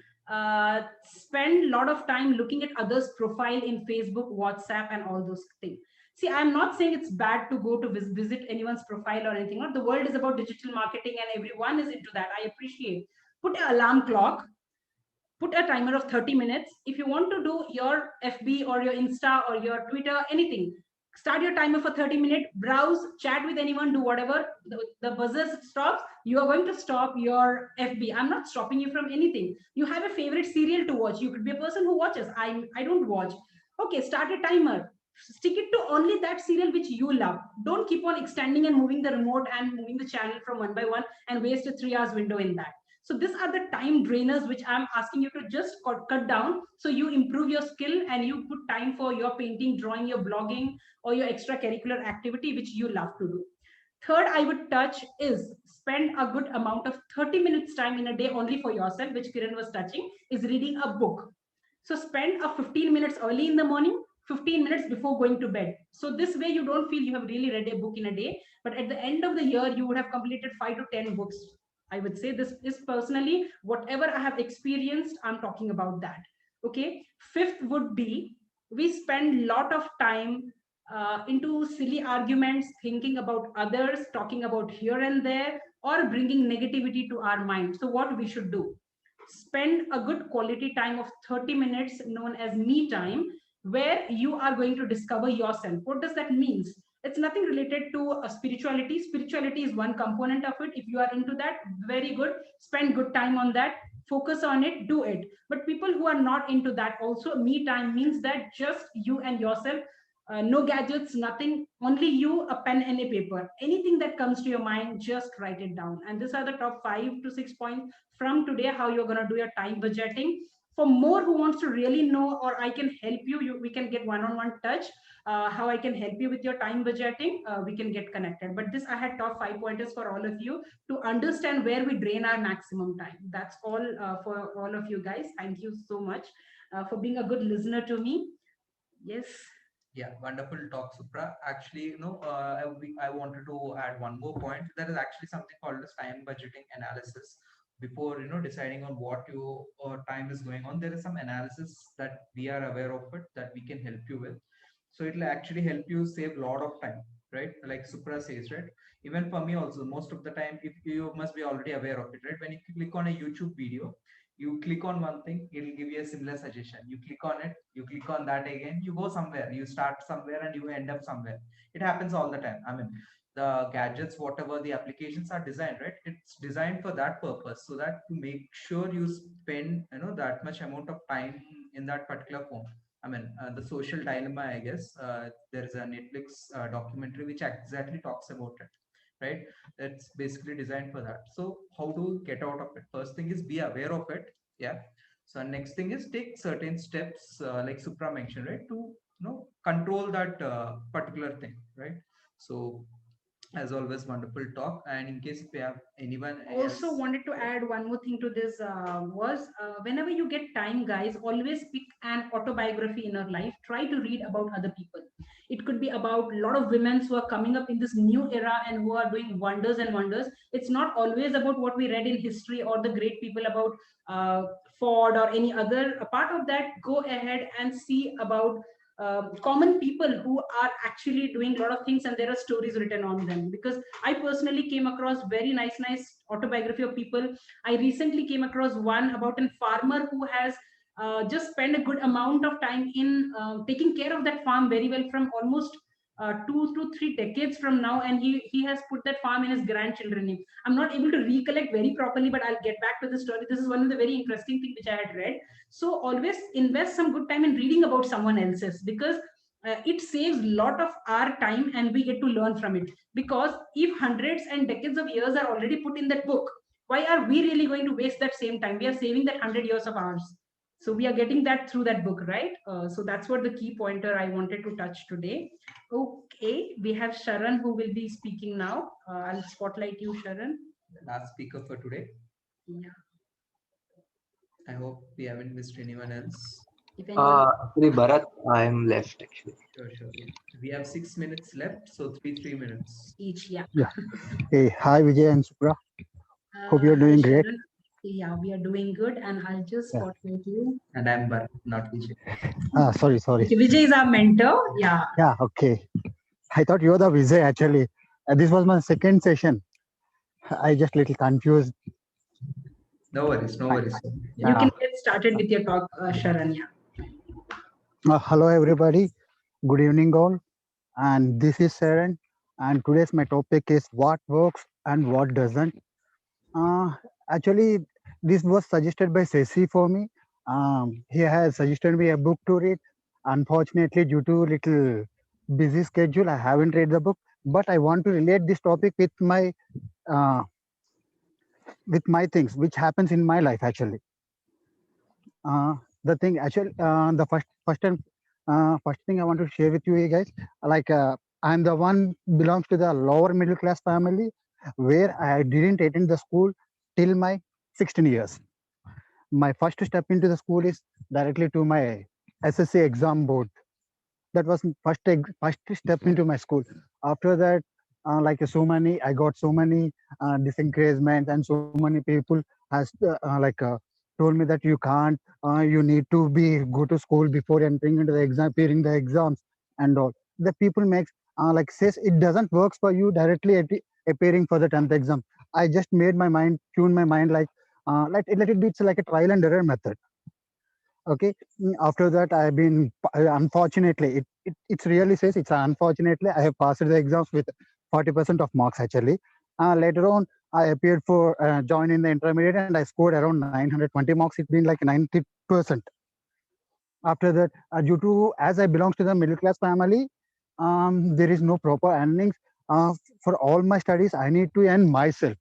spend a lot of time looking at others' profile in Facebook, WhatsApp, and all those things. See, I'm not saying it's bad to go to visit anyone's profile or anything. Not the world is about digital marketing and everyone is into that. I appreciate. Put an alarm clock, put a timer of 30 minutes. If you want to do your FB or your Insta or your Twitter, anything, start your timer for 30 minutes, browse, chat with anyone, do whatever. The buzzer stops, you are going to stop your FB. I'm not stopping you from anything. You have a favorite serial to watch. You could be a person who watches. I don't watch. Okay, start a timer. Stick it to only that serial which you love. Don't keep on extending and moving the remote and moving the channel from one by one and waste a 3 hours window in that. So these are the time drainers which I'm asking you to just cut down, so you improve your skill and you put time for your painting, drawing, your blogging, or your extracurricular activity which you love to do. Third, I would touch is spend a good amount of 30 minutes time in a day only for yourself, which Kiran was touching, is reading a book. So spend a 15 minutes early in the morning, 15 minutes before going to bed. So this way you don't feel you have really read a book in a day, but at the end of the year, you would have completed 5 to 10 books. I would say this is personally, whatever I have experienced, I'm talking about that. Okay. Fifth would be, we spend a lot of time into silly arguments, thinking about others, talking about here and there, or bringing negativity to our mind. So what we should do? Spend a good quality time of 30 minutes known as me time, where you are going to discover yourself. What does that mean? It's nothing related to spirituality. Spirituality is one component of it. If you are into that, very good. Spend good time on that. Focus on it, do it. But people who are not into that, also me time means that just you and yourself, no gadgets, nothing, only you, a pen and a paper. Anything that comes to your mind, just write it down. And these are the top 5 to 6 points from today, how you're going to do your time budgeting. For more who wants to really know, or I can help you, we can get one-on-one touch. How I can help you with your time budgeting, we can get connected. But this, I had top 5 pointers for all of you to understand where we drain our maximum time. That's all for all of you guys. Thank you so much for being a good listener to me. Yes. Yeah, wonderful talk, Supra. Actually, I wanted to add one more point. There is actually something called as time budgeting analysis. Before deciding on what your time is going on, there is some analysis that we are aware of it that we can help you with. So it will actually help you save a lot of time, right? Like Supra says, right? Even for me also, most of the time, if you must be already aware of it, right? When you click on a YouTube video, you click on one thing, it will give you a similar suggestion. You click on it, you click on that again, you go somewhere, you start somewhere and you end up somewhere. It happens all the time. I mean, the gadgets, whatever the applications are designed, right? It's designed for that purpose, so that to make sure you spend, that much amount of time in that particular form. I mean, the social dilemma, I guess, there is a Netflix documentary which exactly talks about it, right? It's basically designed for that. So how to get out of it? First thing is be aware of it. Yeah. So next thing is take certain steps, like Supra mentioned, right? To control that particular thing, right? So as always, wonderful talk. And in case if we have anyone also else, wanted to add one more thing to this, was whenever you get time, guys, always pick an autobiography in your life. Try to read about other people. It could be about a lot of women who are coming up in this new era and who are doing wonders and wonders. It's not always about what we read in history or the great people about Ford or any other. A part of that, go ahead and see about common people who are actually doing a lot of things, and there are stories written on them. Because I personally came across very nice autobiography of people. I recently came across one about a farmer who has just spent a good amount of time in taking care of that farm very well from almost 2 to 3 decades from now, and he has put that farm in his grandchildren name. I'm not able to recollect very properly, but I'll get back to the story. This is one of the very interesting things which I had read. So always invest some good time in reading about someone else's, because it saves a lot of our time and we get to learn from it. Because if hundreds and decades of years are already put in that book, why are we really going to waste that same time? We are saving that 100 years of ours. So we are getting that through that book, right? So that's what the key pointer I wanted to touch today. Okay, we have Sharan who will be speaking now. I'll spotlight you, Sharan. The last speaker for today. Yeah. I hope we haven't missed anyone else. If anyone Actually, Bharat, I'm left actually. Sure. We have 6 minutes left, so 3 minutes. each, yeah. Yeah. Hey, hi Vijay and Supra. Hope you're Hi, doing great. Sharan. Yeah, we are doing good, and I'll just Yeah. spotlight you. And I'm Bharat, not Vijay. Sorry. Okay, Vijay is our mentor. Yeah. Yeah, okay. I thought you were the Vijay actually. This was my second session. I just little confused. No worries. You can get started with your talk, Sharan. Yeah. Hello everybody. Good evening all. And this is Sharan. And today's my topic is what works and what doesn't. Actually, this was suggested by Ceci for me. He has suggested me a book to read. Unfortunately, due to little busy schedule, I haven't read the book. But I want to relate this topic with my things, which happens in my life actually. The thing actually, the first thing I want to share with you guys, like I'm the one belongs to the lower middle class family where I didn't attend the school till my 16 years. My first step into the school is directly to my SSC exam board. That was first step into my school. After that, I got so many disencouragements, and so many people has told me that you can't, you need to go to school before entering into the exam, appearing the exams and all. The people makes says it doesn't work for you directly appearing for the 10th exam. I just made my mind, tune my mind let it be, it's like a trial and error method. Okay. After that, I've been, unfortunately, it really says it's unfortunately, I have passed the exams with 40% of marks actually. Later on, I appeared for join in the intermediate and I scored around 920 marks. It's been like 90%. After that, due to, as I belong to the middle class family, there is no proper earnings. For all my studies, I need to earn myself.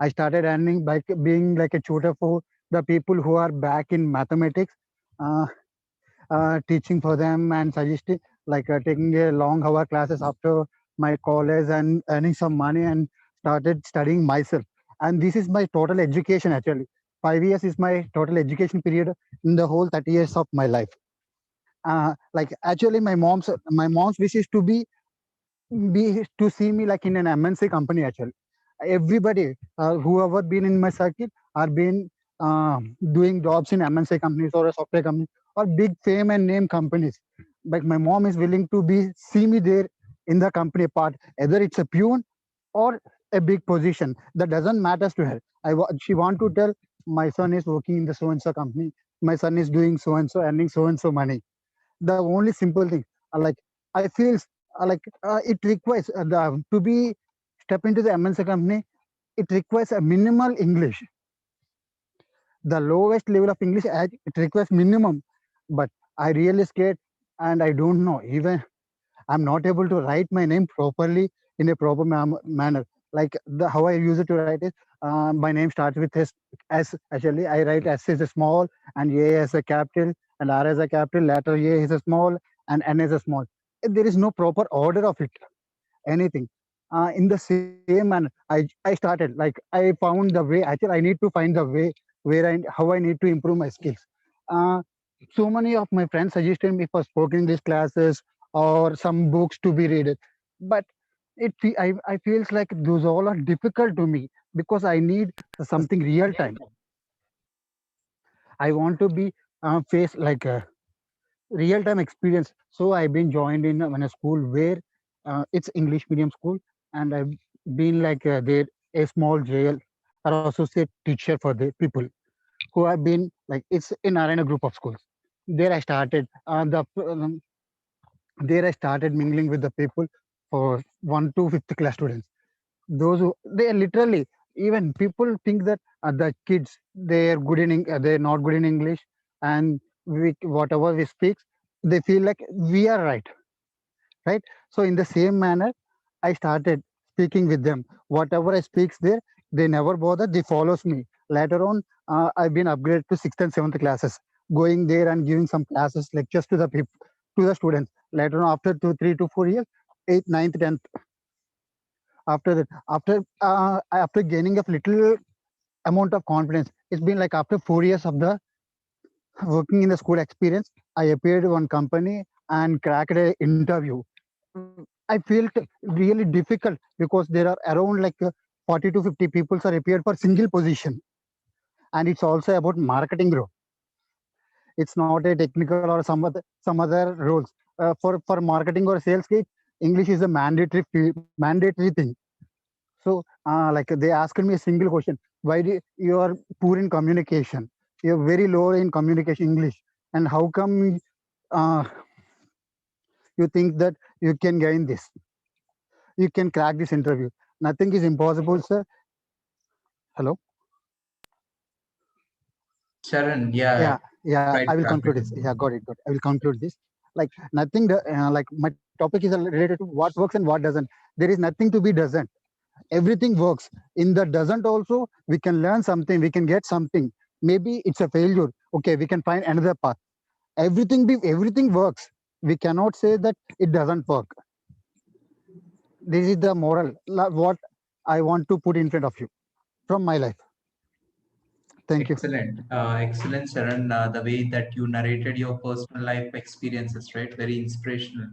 I started earning by being like a tutor for the people who are back in mathematics, teaching for them and suggesting, taking a long hour classes after my college and earning some money and started studying myself. And this is my total education actually. 5 years is my total education period in the whole 30 years of my life. Actually, my mom's wish is to to see me like in an MNC company actually. Everybody, whoever been in my circuit are been doing jobs in MNC companies or a software company or big fame and name companies. But my mom is willing to see me there in the company part, either it's a peon or a big position. That doesn't matter to her. She want to tell my son is working in the so and so company. My son is doing so and so, earning so and so money. The only simple thing, I feel it requires to be step into the MNC company. It requires a minimal English. The lowest level of English, it requires minimum. But I really scared, and I don't know. Even I'm not able to write my name properly in a proper manner. Like how I use it to write is, my name starts with S. Actually, I write S as a small and A as a capital and R as a capital. Letter A is a small and N is a small. There is no proper order of it. Anything. In the same manner, I started, I found the way. Actually, I need to find the way how I need to improve my skills. So many of my friends suggested me for spoken English classes or some books to be read. But I feels like those all are difficult to me because I need something real time. I want to be face like a real time experience. So I've been joined in a school where it's English medium school, and I've been there a small jail or associate teacher for the people who have been it's in Arena group of schools. There I started there I started mingling with the people for 1 to 5th class students. Those who they are literally, even people think that the kids they're they're not good in English, and whatever we speak, they feel like we are right. So in the same manner, I started speaking with them. Whatever I speaks there, they never bother. They follows me. Later on, I've been upgraded to 6th and 7th classes. going there and giving some classes, lectures to the people, to the students. Later on, after 3 to 4 years, 8th, 9th, 10th, after that, after gaining a little amount of confidence, it's been like after 4 years of the working in the school experience, I appeared one company and cracked a interview. I felt really difficult because there are around like 40 to 50 people are appeared for single position, and it's also about marketing role. It's not a technical or some other roles. For marketing or sales, English is a mandatory thing. So like they asked me a single question: why do you are poor in communication? You're very low in communication English, and how come uh, you think that you can gain this? You can crack this interview. Nothing is impossible, sir. Hello. Sharon, Yeah, try I to will wrap conclude it. this. Yeah, got it. I will conclude this. Like nothing. Like my topic is related to what works and what doesn't. There is nothing to be doesn't. Everything works. In the doesn't also, we can learn something. We can get something. Maybe it's a failure. Okay, we can find another path. Everything works. We cannot say that it doesn't work. This is the moral. What I want to put in front of you from my life. Thank you. Excellent, Sharon. The way that you narrated your personal life experiences, right? Very inspirational.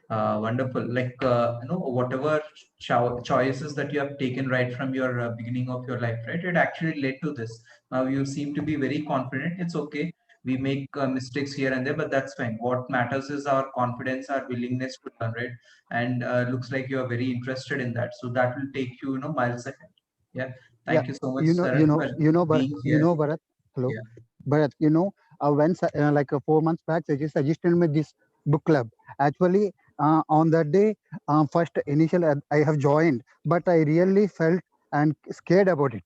Wonderful. Like, whatever choices that you have taken right from your beginning of your life, right? It actually led to this. Now you seem to be very confident. It's okay. We make mistakes here and there, but that's fine. What matters is our confidence, our willingness to learn, right? And looks like you are very interested in that. So that will take you, miles ahead. Yeah. Yeah, Thank you so much, Sharon, for being here. Bharat. Hello, Yeah. Bharat. When like 4 months back, they just suggested me this book club. Actually, on that day, first initial I have joined, but I really felt and scared about it.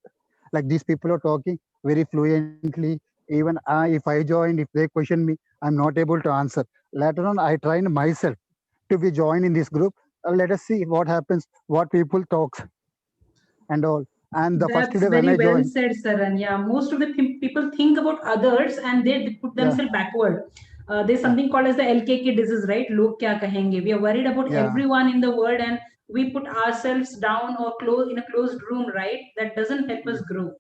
Like these people are talking very fluently. Even if I joined, if they question me, I'm not able to answer. Later on, I tried myself to be joined in this group. Let us see what happens, what people talks and all. And the first That's day when very I well joined, said, Saran. Yeah, most of the people think about others and they put yeah, themselves backward. There's yeah, something called as the LKK disease, right? Log kya kahenge? We are worried about yeah, everyone in the world and we put ourselves down or close in a closed room, right? That doesn't help us grow.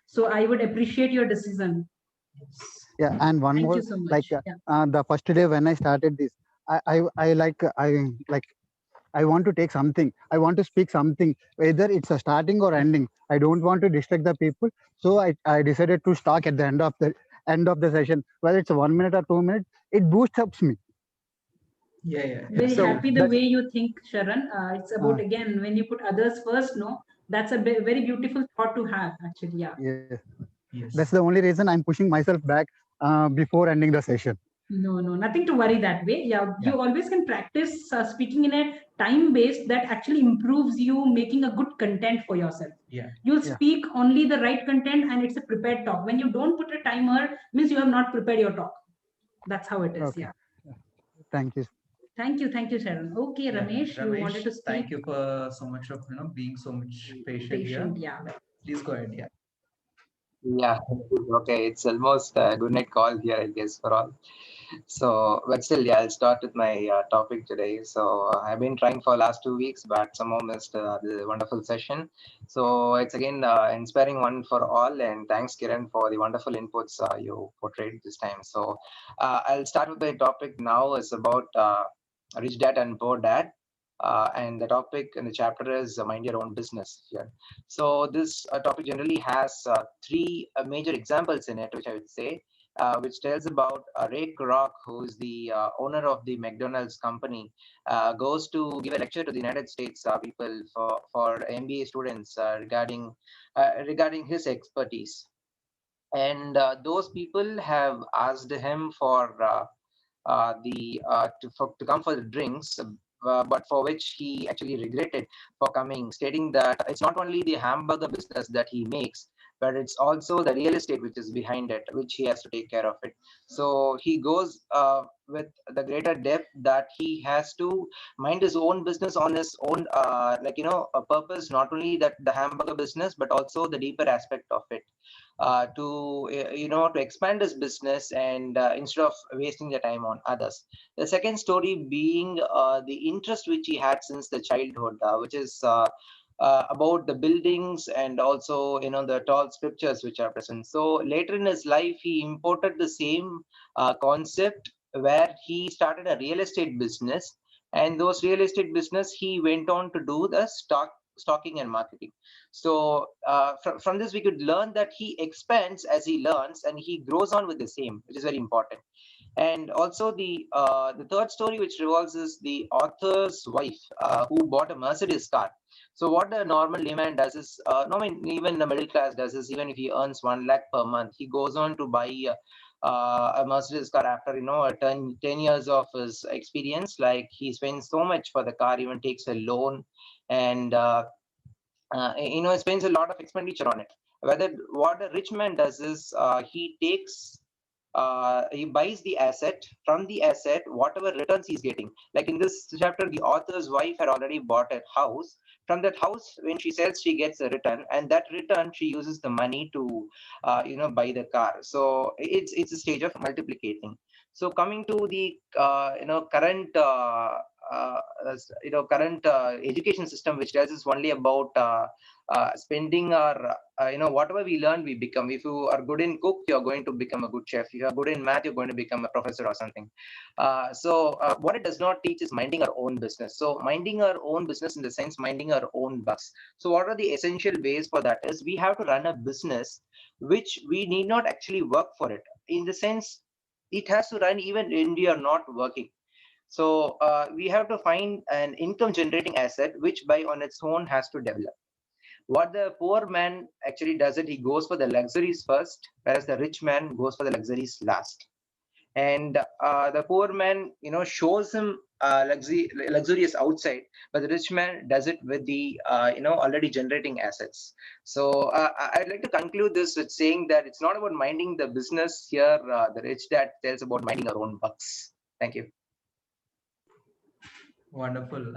So I would appreciate your decision. yeah. And one Thank more, you so much. like Yeah. the first day when I started this, I I want to take something. I want to speak something, whether it's a starting or ending. I don't want to distract the people. So I decided to talk at the end of the session, whether it's 1 minute or 2 minutes. It boosts up me. Yeah. Very So happy the that's way you think, Sharan. It's about, again, when you put others first, no, that's a very beautiful thought to have, actually. Yeah. yeah. Yes. That's the only reason I'm pushing myself back before ending the session. No, nothing to worry that way. Yeah, you always can practice speaking in a time based that actually improves you making a good content for yourself. Yeah. You'll speak only the right content and it's a prepared talk. When you don't put a timer, means you have not prepared your talk. That's how it is. Okay. Yeah. Thank you. Thank you, Sharon. Okay, Ramesh, you wanted to speak. Thank you for so much of being so much patient here. Yeah. Please go ahead. Yeah. Yeah, okay. It's almost a good night call here, I guess, for all. So, but still, yeah, I'll start with my topic today. So, I've been trying for last 2 weeks, but somehow missed the wonderful session. So, it's again inspiring one for all. And thanks, Kiran, for the wonderful inputs you portrayed this time. So, I'll start with the topic now. It's about Rich Dad and Poor Dad. And the topic in the chapter is mind your own business here. So this topic generally has three major examples in it, which I would say, which tells about Ray Kroc, who is the owner of the McDonald's company, goes to give a lecture to the United States people for MBA students regarding his expertise. And those people have asked him to come for the drinks, but for which he actually regretted for coming, stating that it's not only the hamburger business that he makes, but it's also the real estate which is behind it, which he has to take care of it. So he goes with the greater depth that he has to mind his own business on his own, a purpose, not only that the hamburger business, but also the deeper aspect of it. to expand his business and instead of wasting the time on others. The second story being the interest which he had since the childhood, which is about the buildings and also the tall scriptures which are present. So later in his life, he imported the same concept where he started a real estate business, and those real estate business he went on to do the stocking and marketing. So from this we could learn that he expands as he learns and he grows on with the same, which is very important. And also the third story which revolves is the author's wife who bought a Mercedes car. So what the normal layman does is, no, I mean, even the middle class does is, even if he earns 1 lakh per month, he goes on to buy a Mercedes car after 10 years of his experience. Like, he spends so much for the car, even takes a loan, and spends a lot of expenditure on it. Whether what a rich man does is he buys the asset. From the asset, whatever returns he's getting. Like in this chapter, the author's wife had already bought a house. From that house, when she sells, she gets a return, and that return she uses the money to buy the car. So it's a stage of multiplicating. So coming to the current education system, which does is only about spending our whatever we learn, we become. If you are good in cook, you're going to become a good chef. If you are good in math, you're going to become a professor or something. So what it does not teach is minding our own business. So minding our own business in the sense minding our own bucks. So what are the essential ways for that is, we have to run a business which we need not actually work for it. In the sense, it has to run even when we are not working. So we have to find an income generating asset which by on its own has to develop. What the poor man actually does it, he goes for the luxuries first, whereas the rich man goes for the luxuries last. And the poor man, shows him luxurious outside, but the rich man does it with the, already generating assets. So I'd like to conclude this with saying that it's not about minding the business here. The rich dad tells about minding our own bucks. Thank you. Wonderful.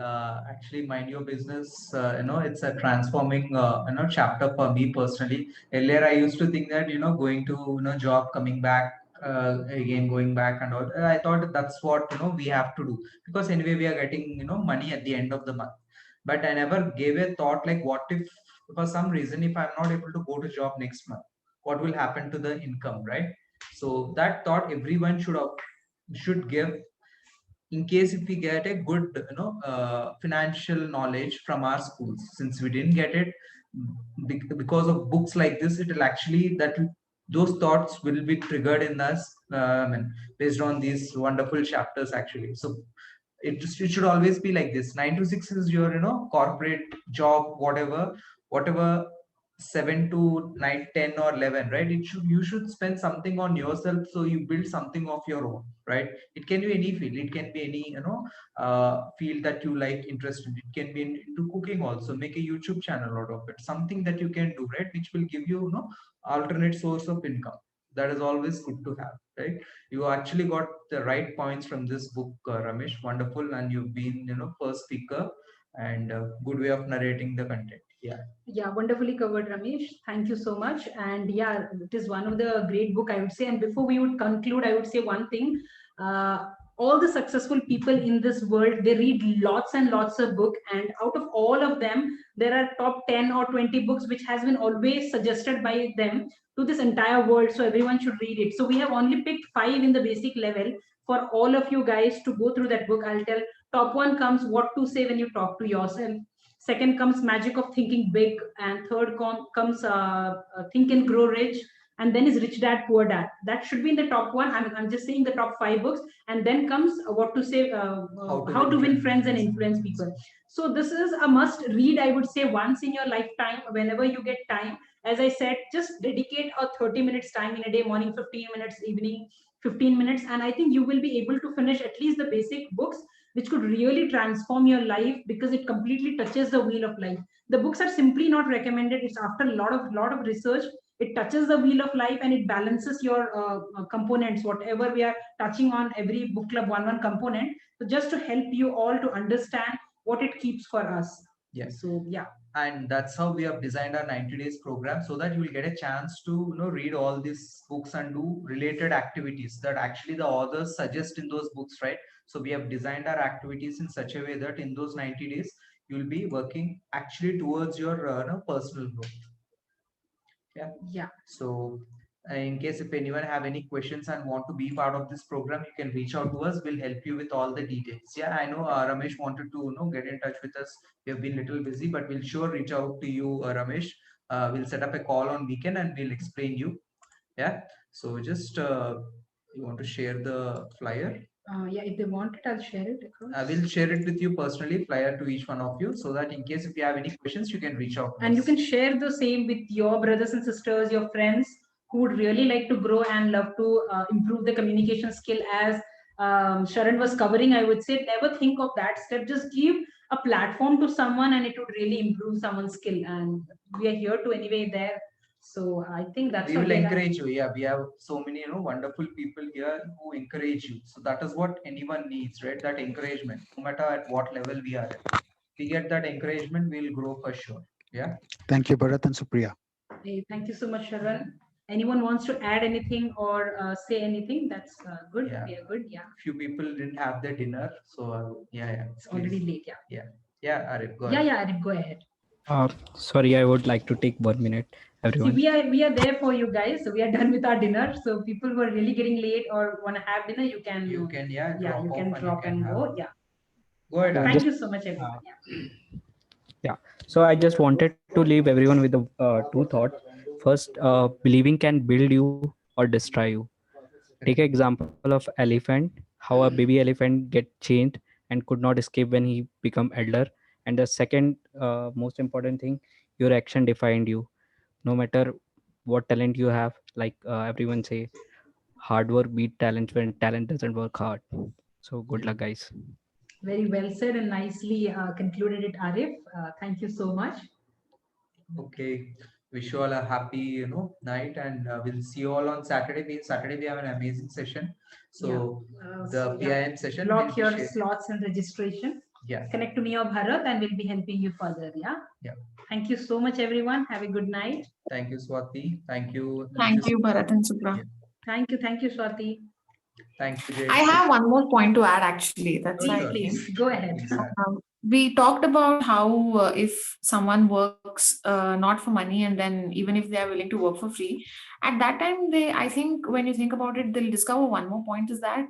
Actually, mind your business. It's a transforming, chapter for me personally. Earlier, I used to think that going to job, coming back again, going back and all. I thought that's what we have to do, because anyway we are getting money at the end of the month. But I never gave a thought like, what if for some reason if I'm not able to go to job next month, what will happen to the income, right? So that thought everyone should give, in case if we get a good financial knowledge from our schools. Since we didn't get it because of books like this, it will actually those thoughts will be triggered in us based on these wonderful chapters actually. So it should always be like this. 9 to 6 is your corporate job, whatever 7 to 9, 10 or 11, right? You should spend something on yourself, so you build something of your own, right? It can be any field. It can be any field that you like, interested. It can be into cooking also. Make a YouTube channel out of it. Something that you can do, right? Which will give you alternate source of income. That is always good to have, right? You actually got the right points from this book, Ramesh. Wonderful, and you've been first speaker, and good way of narrating the content. Yeah, wonderfully covered, Ramesh. Thank you so much. And yeah, it is one of the great book, I would say. And before we would conclude, I would say one thing. All the successful people in this world, they read lots and lots of books, and out of all of them, there are top 10 or 20 books which has been always suggested by them to this entire world, so everyone should read it. So we have only picked 5 in the basic level for all of you guys to go through that book. I'll tell. Top 1 comes What to Say When You Talk to Yourself. Second comes Magic of Thinking Big, and third comes Think and Grow Rich, and then is Rich Dad Poor Dad. That should be in the top 1. I'm just saying the top 5 books, and then comes What to Say, How to Win Friends and Influence People. So this is a must read, I would say, once in your lifetime, whenever you get time. As I said, just dedicate a 30 minutes time in a day, morning 15 minutes, evening 15 minutes, and I think you will be able to finish at least the basic books, which could really transform your life, because it completely touches the wheel of life. The books are simply not recommended. It's after a lot of research. It touches the wheel of life, and it balances your components, whatever we are touching on every book club one component. So just to help you all to understand what it keeps for us. Yes. So yeah. And that's how we have designed our 90 days program, so that you will get a chance to read all these books and do related activities that actually the authors suggest in those books, right? So we have designed our activities in such a way that in those 90 days you will be working actually towards your personal growth. Yeah. So in case if anyone have any questions and want to be part of this program, you can reach out to us. We'll help you with all the details. Yeah, I know Ramesh wanted to get in touch with us. We have been little busy, but we'll sure reach out to you, Ramesh. We'll set up a call on weekend and we'll explain you. Yeah. So just you want to share the flyer? Yeah, if they want it, I'll share it across. I will share it with you personally, flyer to each one of you, so that in case if you have any questions, you can reach out to And us. you can share the same with your brothers and sisters, your friends who would really like to grow and love to improve the communication skill. As Sharan was covering, I would say never think of that step. Just give a platform to someone and it would really improve someone's skill. And we are here to anyway there. So I think that's We what will we are- encourage you. Yeah, we have so many wonderful people here who encourage you. So that is what anyone needs, right? That encouragement, no matter at what level we are at. If we get that encouragement, we'll grow for sure. Yeah. Thank you, Bharat and Supriya. Hey, thank you so much, Sharan. Anyone wants to add anything or say anything? That's good. Yeah. We are good. Yeah. Few people didn't have their dinner, so yeah. It's already late. Yeah. Yeah, Arif, go Yeah, ahead. yeah, Arif, go ahead. Sorry, I would like to take 1 minute, See, everyone. we are there for you guys. So we are done with our dinner. So people who are really getting late or want to have dinner, you can yeah, yeah, you can drop and go. Yeah. Go ahead. Thank Just- you so much, everyone. Yeah. So I just wanted to leave everyone with the two thoughts. First, believing can build you or destroy you. Take an example of elephant, how a baby elephant get changed and could not escape when he become elder. And the second most important thing, your action defined you. No matter what talent you have, like everyone say, hard work beat talent when talent doesn't work hard. So good luck, guys. Very well said and nicely concluded it, Arif. Thank you so much. Okay. Wish you all a happy, night, and we'll see you all on Saturday. Saturday we have an amazing session. So the PIM session. Block will be your shared. slots and registration. Yeah. Connect to me or Bharat and we'll be helping you further. Yeah. Yeah. Thank you so much, everyone. Have a good night. Thank you, Swati. Thank you. Thank you, Bharat and Supra. Thank you, Swati. Thank you, Jay. I have one more point to add, actually. That's why I came. Please go ahead. We talked about how if someone works not for money and then even if they are willing to work for free, at that time I think when you think about it, they'll discover one more point is that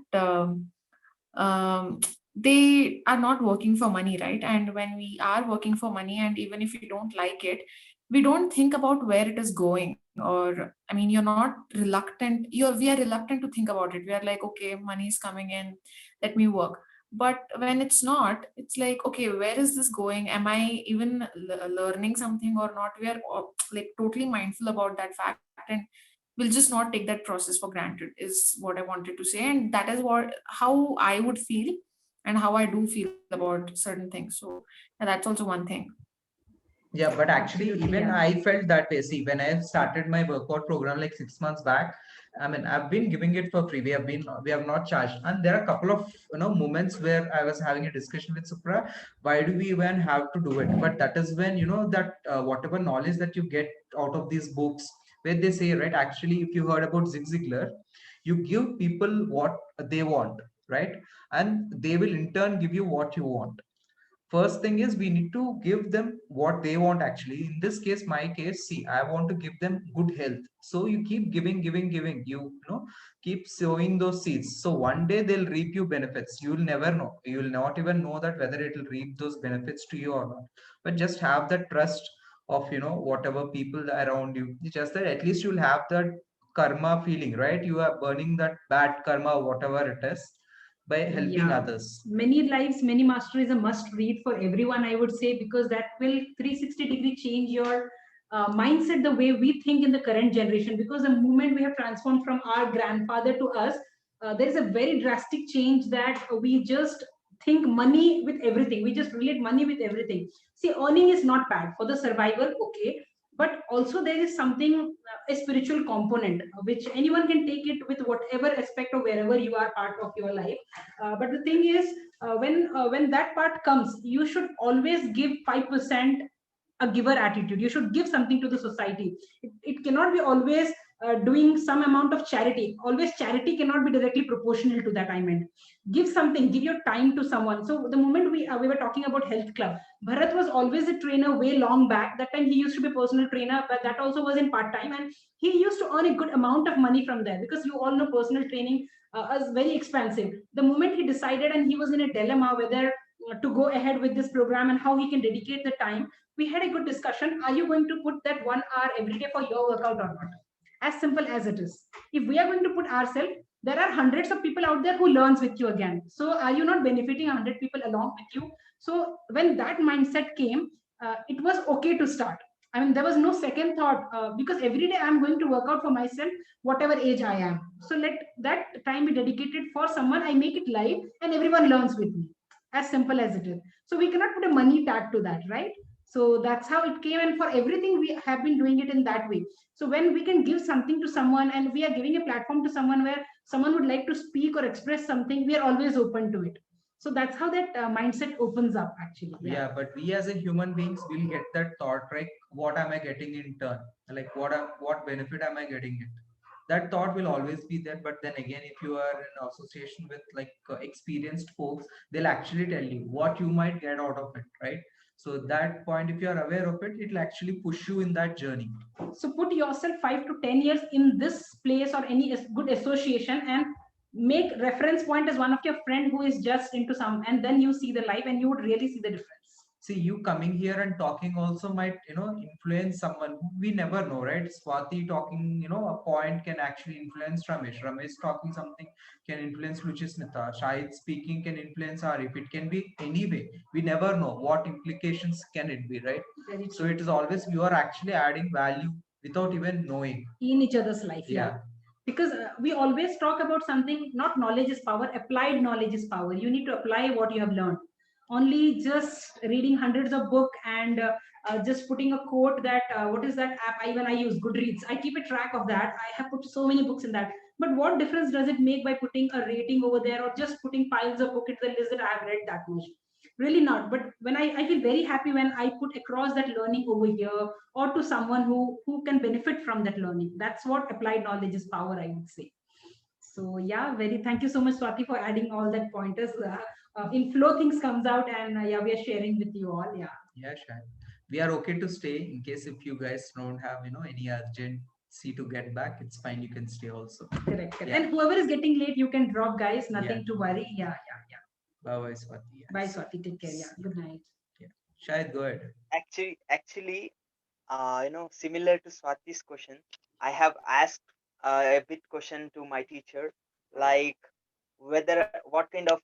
they are not working for money, right? And when we are working for money and even if we don't like it, we don't think about where it is going. Or I mean, we are reluctant to think about it. We are like, okay, money is coming in, let me work. But when it's not, it's like, okay, where is this going? Am I even learning something or not? We are like totally mindful about that fact, and we'll just not take that process for granted is what I wanted to say. And that is how I would feel and how I do feel about certain things. So that's also one thing. Yeah, but actually, even yeah. I felt that way. See, when I started my workout program like 6 months back, I mean, I've been giving it for free. We have not charged, and there are a couple of moments where I was having a discussion with Supra. Why do we even have to do it? But that is when that whatever knowledge that you get out of these books, where they say, right? Actually, if you heard about Zig Ziglar, you give people what they want, right? And they will in turn give you what you want. First thing is we need to give them what they want. Actually, in this case, my case, see, I want to give them good health, so you keep giving, you keep sowing those seeds, so one day they'll reap you benefits. You'll never know, you'll not even know that whether it will reap those benefits to you or not, but just have that trust of whatever people around you. It's just that at least you'll have that karma feeling, right? You are burning that bad karma, whatever it is, by helping others. Many Lives, Many Master is a must read for everyone, I would say, because that will 360-degree change your mindset, the way we think in the current generation. Because the moment we have transformed from our grandfather to us, there is a very drastic change that we just think money with everything. We just relate money with everything. See, earning is not bad for the survival, okay, but also there is something, a spiritual component, which anyone can take it with whatever aspect or wherever you are part of your life. But the thing is, when that part comes, you should always give 5% a giver attitude. You should give something to the society. It cannot be always doing some amount of charity. Always charity cannot be directly proportional to that. I meant give something, give your time to someone. So the moment we were talking about health club, Bharat was always a trainer way long back. That time he used to be a personal trainer, but that also was in part time, and he used to earn a good amount of money from there, because you all know personal training is very expensive. The moment he decided, and he was in a dilemma whether to go ahead with this program and how he can dedicate the time, we had a good discussion. Are you going to put that 1 hour every day for your workout or not? As simple as it is. If we are going to put ourselves, there are hundreds of people out there who learns with you again. So are you not benefiting 100 people along with you? So when that mindset came, it was okay to start. I mean, there was no second thought, because every day I'm going to work out for myself, whatever age I am. So let that time be dedicated for someone. I make it live and everyone learns with me. As simple as it is. So we cannot put a money tag to that, right? So that's how it came. And for everything, we have been doing it in that way. So when we can give something to someone, and we are giving a platform to someone where someone would like to speak or express something, we are always open to it. So that's how that mindset opens up, actually. Yeah, but we as a human beings will get that thought, right? What am I getting in turn? Like what benefit am I getting it? That thought will always be there. But then again, if you are in association with like experienced folks, they'll actually tell you what you might get out of it, right? So that point, if you are aware of it, it'll actually push you in that journey. So put yourself 5 to 10 years in this place or any good association, and make reference point as one of your friend who is just into some, and then you see the life and you would really see the difference. See, you coming here and talking also might, influence someone. We never know, right? Swati talking, a point can actually influence Ramesh. Ramesh talking something can influence Lucismita. Shahid speaking can influence Arif. It can be any way. We never know what implications can it be, right? So it is always, you are actually adding value without even knowing. In each other's life, yeah. Because we always talk about something, not knowledge is power, applied knowledge is power. You need to apply what you have learned. Only just reading hundreds of books and just putting a quote that, what is that app? I use Goodreads. I keep a track of that. I have put so many books in that. But what difference does it make by putting a rating over there, or just putting piles of books in the list that I have read that much? Really not. But when I feel very happy when I put across that learning over here, or to someone who can benefit from that learning. That's what applied knowledge is power, I would say. So yeah, thank you so much, Swati, for adding all that pointers. In flow things comes out, and yeah, we are sharing with you all. Yeah, sure. We are okay to stay in case if you guys don't have any urgency to get back. It's fine. You can stay also. Correct. Yeah. And whoever is getting late, you can drop, guys. Nothing to worry. Yeah. Bye, Swati. Yes. Bye, Swati. Take care. Yeah. Good night. Yeah. Shahid, go ahead. Actually, similar to Swati's question, I have asked a bit question to my teacher, like what kind of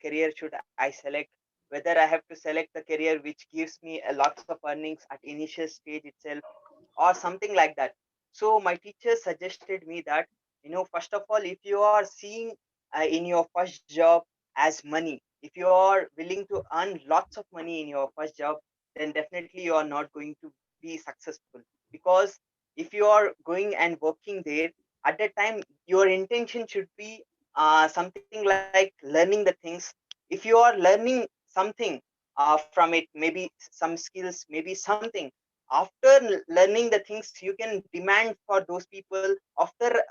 career should I select, whether I have to select the career which gives me a lots of earnings at initial stage itself, or something like that. So my teacher suggested me that, first of all, if you are seeing in your first job as money, if you are willing to earn lots of money in your first job, then definitely you are not going to be successful. Because if you are going and working there, at that time your intention should be something like learning the things. If you are learning something from it, maybe some skills, maybe something, after learning the things, you can demand for those people. After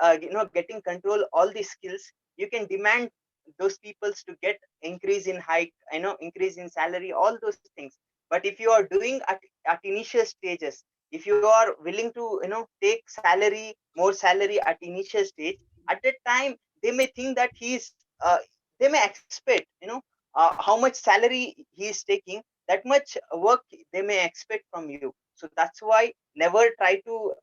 getting control all these skills, you can demand those people to get increase in hike, increase in salary, all those things. But if you are doing at initial stages, if you are willing to take more salary at initial stage, at that time they may think that they may expect how much salary he is taking, that much work they may expect from you. So that's why never try to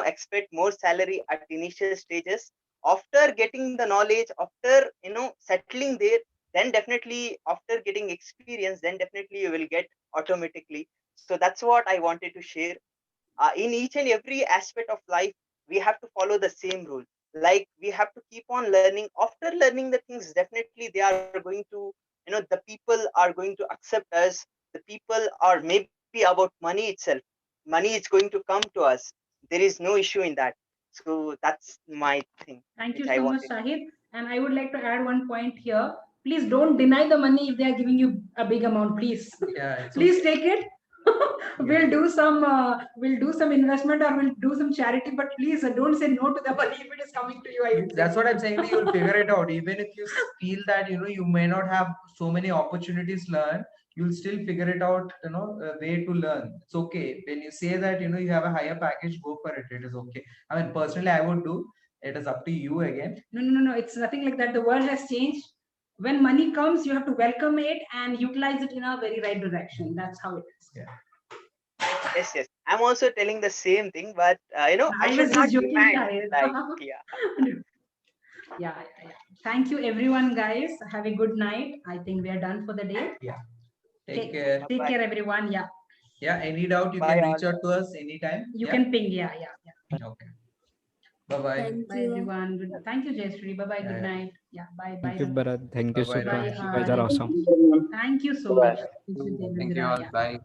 expect more salary at initial stages. After getting the knowledge, after settling there, then definitely after getting experience, then definitely you will get automatically. So that's what I wanted to share. In each and every aspect of life, we have to follow the same rule. Like we have to keep on learning. After learning the things, definitely they are going to, the people are going to accept us. The people are maybe about money itself. Money is going to come to us. There is no issue in that. So that's my thing. Thank you so much, Shahid. And I would like to add one point here. Please don't deny the money if they are giving you a big amount, please. Yeah, please take it. we'll do some investment or we'll do some charity, but please don't say no to the money if it is coming to you. I would say. That's what I'm saying. You'll figure it out. Even if you feel that you may not have so many opportunities to learn, you'll still figure it out. A way to learn. It's okay. When you say that you have a higher package, go for it. It is okay. I mean, personally, I would do. It is up to you again. No. It's nothing like that. The world has changed. When money comes, you have to welcome it and utilize it in a very right direction. That's how it is. Yeah. Yes. I'm also telling the same thing, but I I should was not just joking, demand. guys. Yeah. Yeah. Thank you, everyone, guys. Have a good night. I think we are done for the day. Yeah. Take care. Take care, everyone. Yeah. Yeah. Any doubt, you Bye, can reach out to us anytime. You can ping. Yeah. Okay. Bye-bye. Bye, everyone. Good. Thank you, Jayashree. Bye-bye. Good night. Yeah. Bye. Thank you, Bharat. Thank you, Bye-bye. Supra. Bye. You guys are awesome. Thank you so much. Thank you all. Bye.